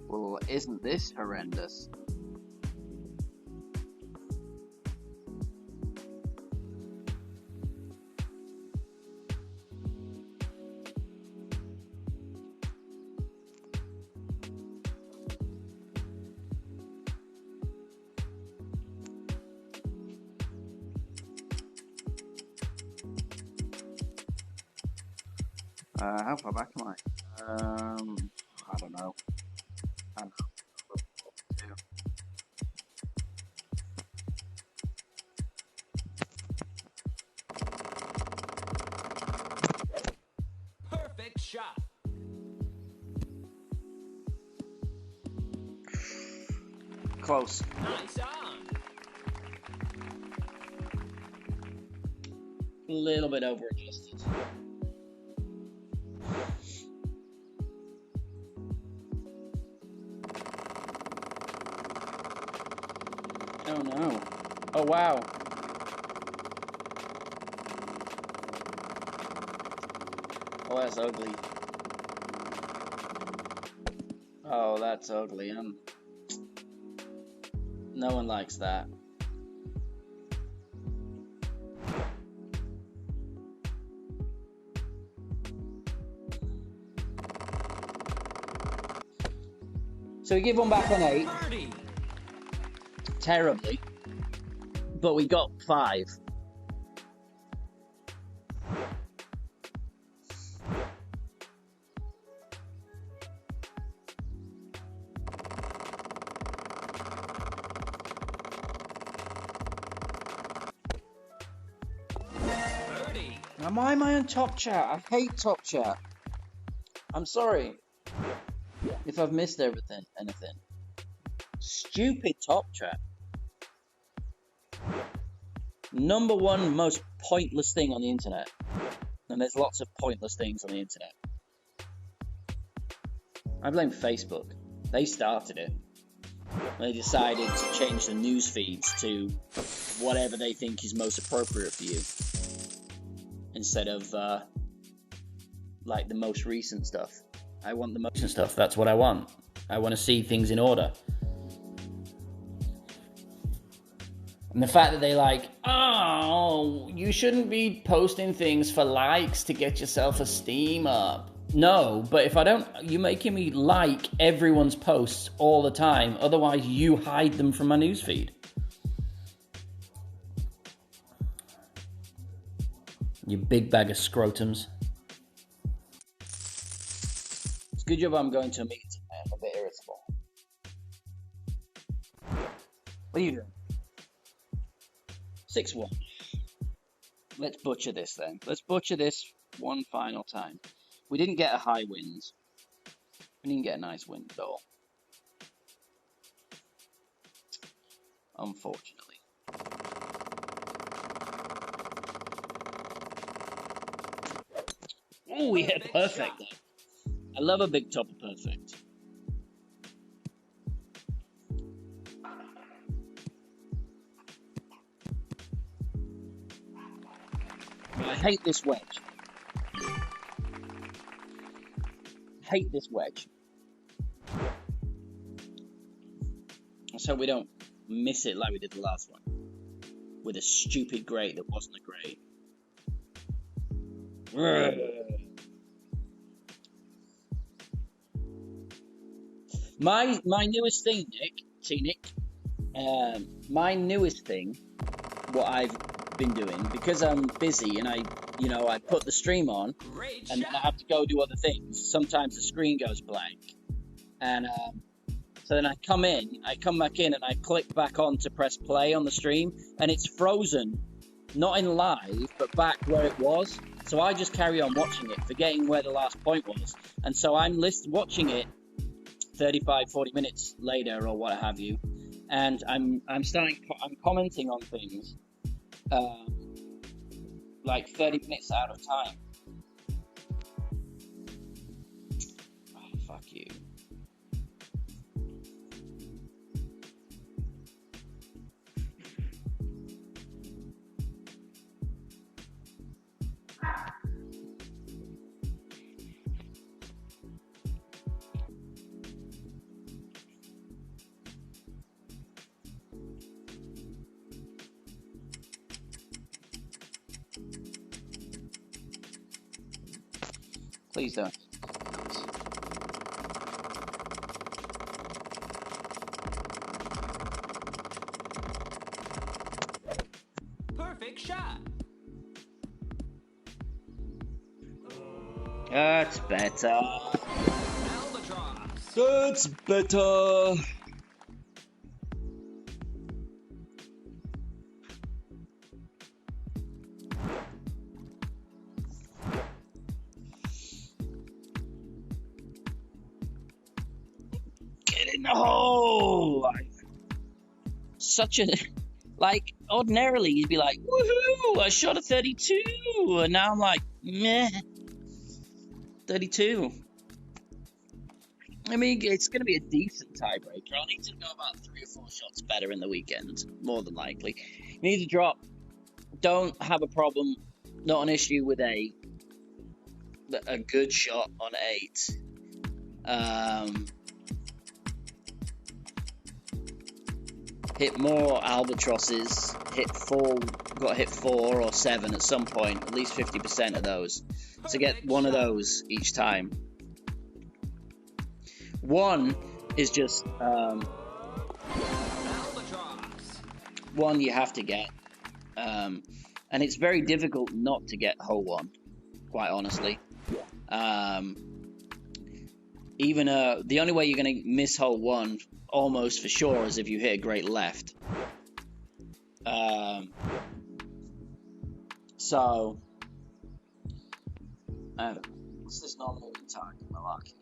Well, isn't this horrendous? How far back am I? I don't know. Perfect shot. Close. Nice on. A little bit over adjusted. Oh no. Oh wow. Oh, that's ugly. Oh, that's ugly. No one likes that. So we give one back on 8. Birdie. Terribly. But we got 5. Birdie. Now, why am I on Top Chat? I hate Top Chat. I'm sorry if I've missed anything. Stupid Top Chat. Number one most pointless thing on the internet. And there's lots of pointless things on the internet. I blame Facebook. They started it. They decided to change the news feeds to whatever they think is most appropriate for you. Instead of, like, the most recent stuff. I want the most recent stuff. That's what I want. I want to see things in order. And the fact that they like, oh, you shouldn't be posting things for likes to get your self-esteem up. No, but if I don't, you're making me like everyone's posts all the time. Otherwise, you hide them from my newsfeed. You big bag of scrotums. It's a good job I'm going to a meeting. I'm a bit irritable. What are you doing? 6-1. Let's butcher this then. Let's butcher this one final time. We didn't get a high wind. We didn't get a nice wind at all. Unfortunately. Oh, we hit perfect there. I love a big top of perfect. I hate this wedge. Hate this wedge. So we don't miss it like we did the last one. With a stupid grate that wasn't a grate. My newest thing, Nick, my newest thing, what I've been doing, because I'm busy and I put the stream on, and then I have to go do other things. Sometimes the screen goes blank, and so then I come back in, and I click back on to press play on the stream, and it's frozen, not in live, but back where it was. So I just carry on watching it, forgetting where the last point was, and so I'm watching it 35, 40 minutes later or what have you, and I'm commenting on things like 30 minutes out of time. Oh, fuck you. Please don't. Perfect shot. That's better. Albatross. That's better. No, such a ordinarily you'd be like, woohoo, I shot a 32, and now I'm like, meh, 32. I mean, it's going to be a decent tiebreaker. I'll need to go about 3 or 4 shots better in the weekend, more than likely. Need to drop. Don't have a problem, not an issue with a good shot on 8. Hit more albatrosses, got to hit 4 or 7 at some point, at least 50% of those. So get one of those each time. One is just, one you have to get. And it's very difficult not to get hole 1, quite honestly. The only way you're going to miss hole 1 almost for sure is if you hit a great left. So, what's this non-moving target malarkey?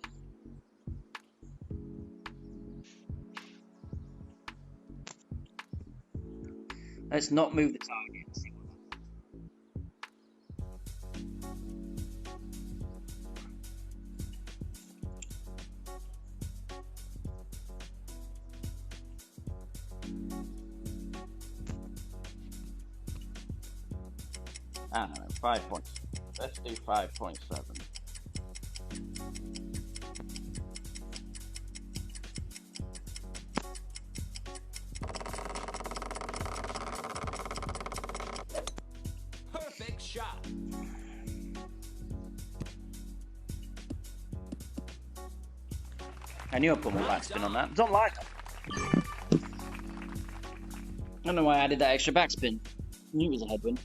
Let's not move the target and see what I don't know, 5 points. Let's do 5.7. Perfect shot. I knew I put more backspin on that. Don't like it. I don't know why I added that extra backspin. I knew it was a headwind.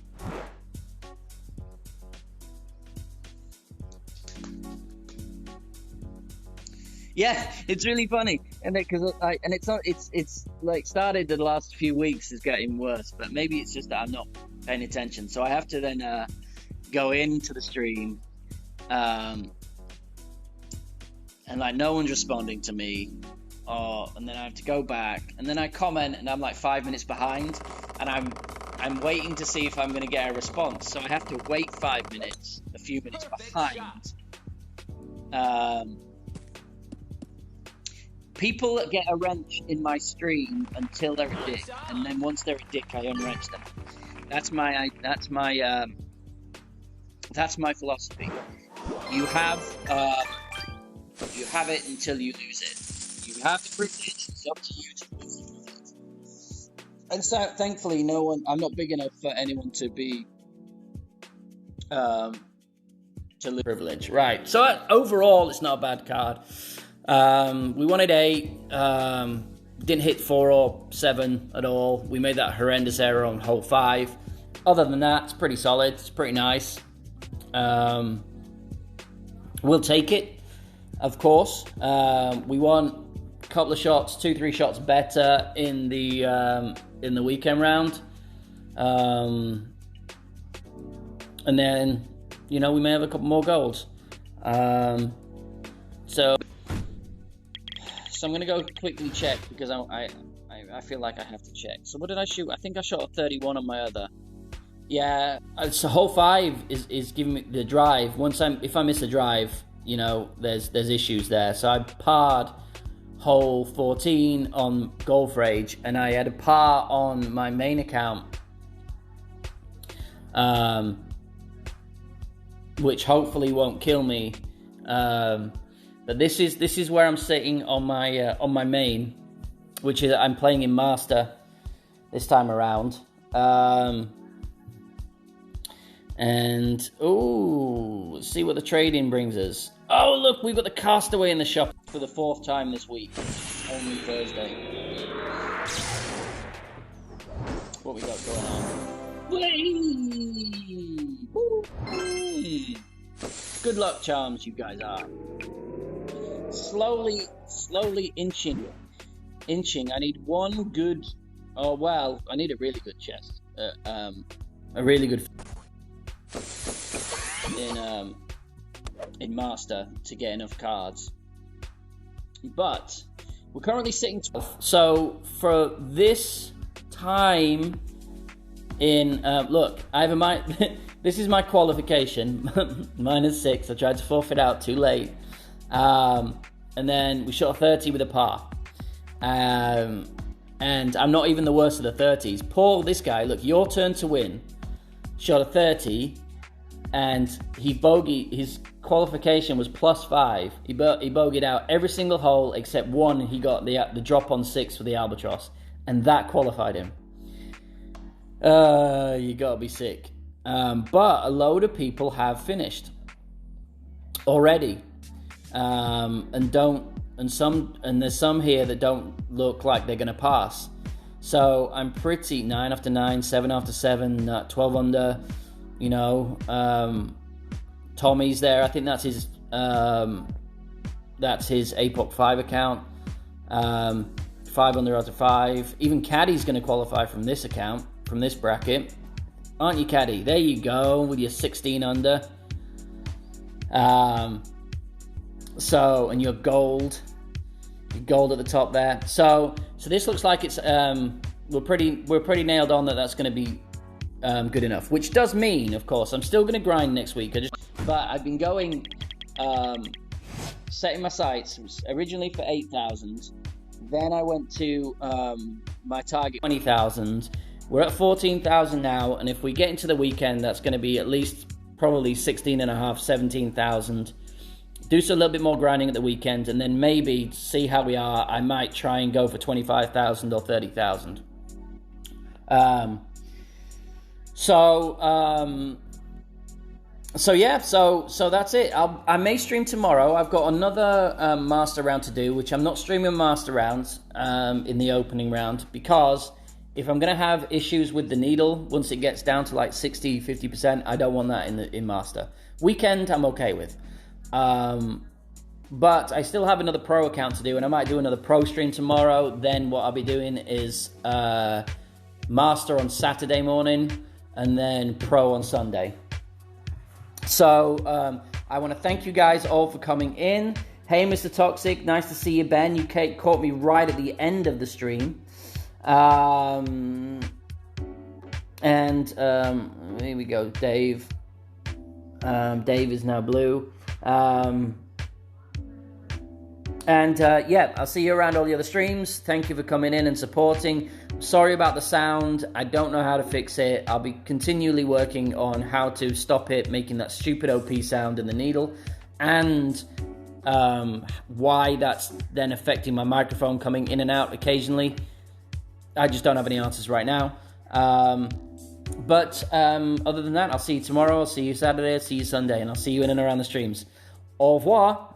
Yeah, it's really funny, and it's like started the last few weeks is getting worse, but maybe it's just that I'm not paying attention. So I have to then go into the stream, and like no one's responding to me, and then I have to go back, and then I comment, and I'm like 5 minutes behind, and I'm waiting to see if I'm going to get a response. So I have to wait 5 minutes, few minutes Perfect behind. shot. People get a wrench in my stream until they're a dick, and then once they're a dick, I unwrench them. That's my philosophy. You have it until you lose it. You have the privilege. It's up to you to use the privilege. And so, thankfully, I'm not big enough for anyone to be to lose privilege. Right. So overall, it's not a bad card. We wanted 8. Didn't hit 4 or 7 at all. We made that horrendous error on hole 5. Other than that, it's pretty solid. It's pretty nice. We'll take it, of course. We want a couple of shots, 2-3 shots better in the weekend round. And then, we may have a couple more goals. So I'm going to go quickly check because I feel like I have to check. So what did I shoot? I think I shot a 31 on my other. Yeah, so hole 5 is giving me the drive. If I miss a drive, there's issues there. So I parred hole 14 on Golf Rage, and I had a par on my main account, which hopefully won't kill me. But this is where I'm sitting on my main, which is I'm playing in Master this time around. And let's see what the trade-in brings us. Oh look, we've got the Castaway in the shop for the 4th time this week. Only Thursday. What we got going on? Good luck charms, you guys are. Slowly inching. I need one good. I need a really good chest. A really good in Master to get enough cards. But we're currently sitting 12. So for this time in look, I have this is my qualification. -6. I tried to forfeit out too late. And then we shot a 30 with a par. And I'm not even the worst of the 30s. This guy, look, your turn to win. Shot a 30, and he bogeyed. His qualification was +5. He bogeyed out every single hole except one. He got the drop on 6 for the albatross, and that qualified him. You gotta be sick. But a load of people have finished already, and there's some here that don't look like they're gonna pass. So I'm pretty 9 after 9, 7 after 7, 12 under. Tommy's there. I think that's his APOC 5 account. 5 under after 5. Even Caddy's going to qualify from this account, from this bracket. Aren't you, Caddy? There you go, with your 16 under. And your gold. Your gold at the top there. So this looks like it's we're pretty nailed on that's going to be good enough. Which does mean, of course, I'm still going to grind next week. But I've been going, setting my sights originally for 8,000. Then I went to my target 20,000. We're at 14,000 now, and if we get into the weekend, that's going to be at least probably 16,500, 17,000. Do a little bit more grinding at the weekend, and then maybe see how we are. I might try and go for 25,000 or 30,000. So that's it. I may stream tomorrow. I've got another master round to do, which I'm not streaming master rounds in the opening round, because if I'm going to have issues with the needle once it gets down to like 60-50%, I don't want that in master. Weekend I'm okay with. But I still have another pro account to do, and I might do another pro stream tomorrow. Then what I'll be doing is master on Saturday morning, and then pro on Sunday. So I want to thank you guys all for coming in. Hey, Mr. Toxic, nice to see you, Ben. You caught me right at the end of the stream. Here we go, Dave. Dave is now blue. I'll see you around all the other streams. Thank you for coming in and supporting. Sorry about the sound. I don't know how to fix it. I'll be continually working on how to stop it making that stupid OP sound in the needle, and why that's then affecting my microphone coming in and out occasionally. I just don't have any answers right now. But other than that, I'll see you tomorrow, I'll see you Saturday, I'll see you Sunday, and I'll see you in and around the streams. Au revoir.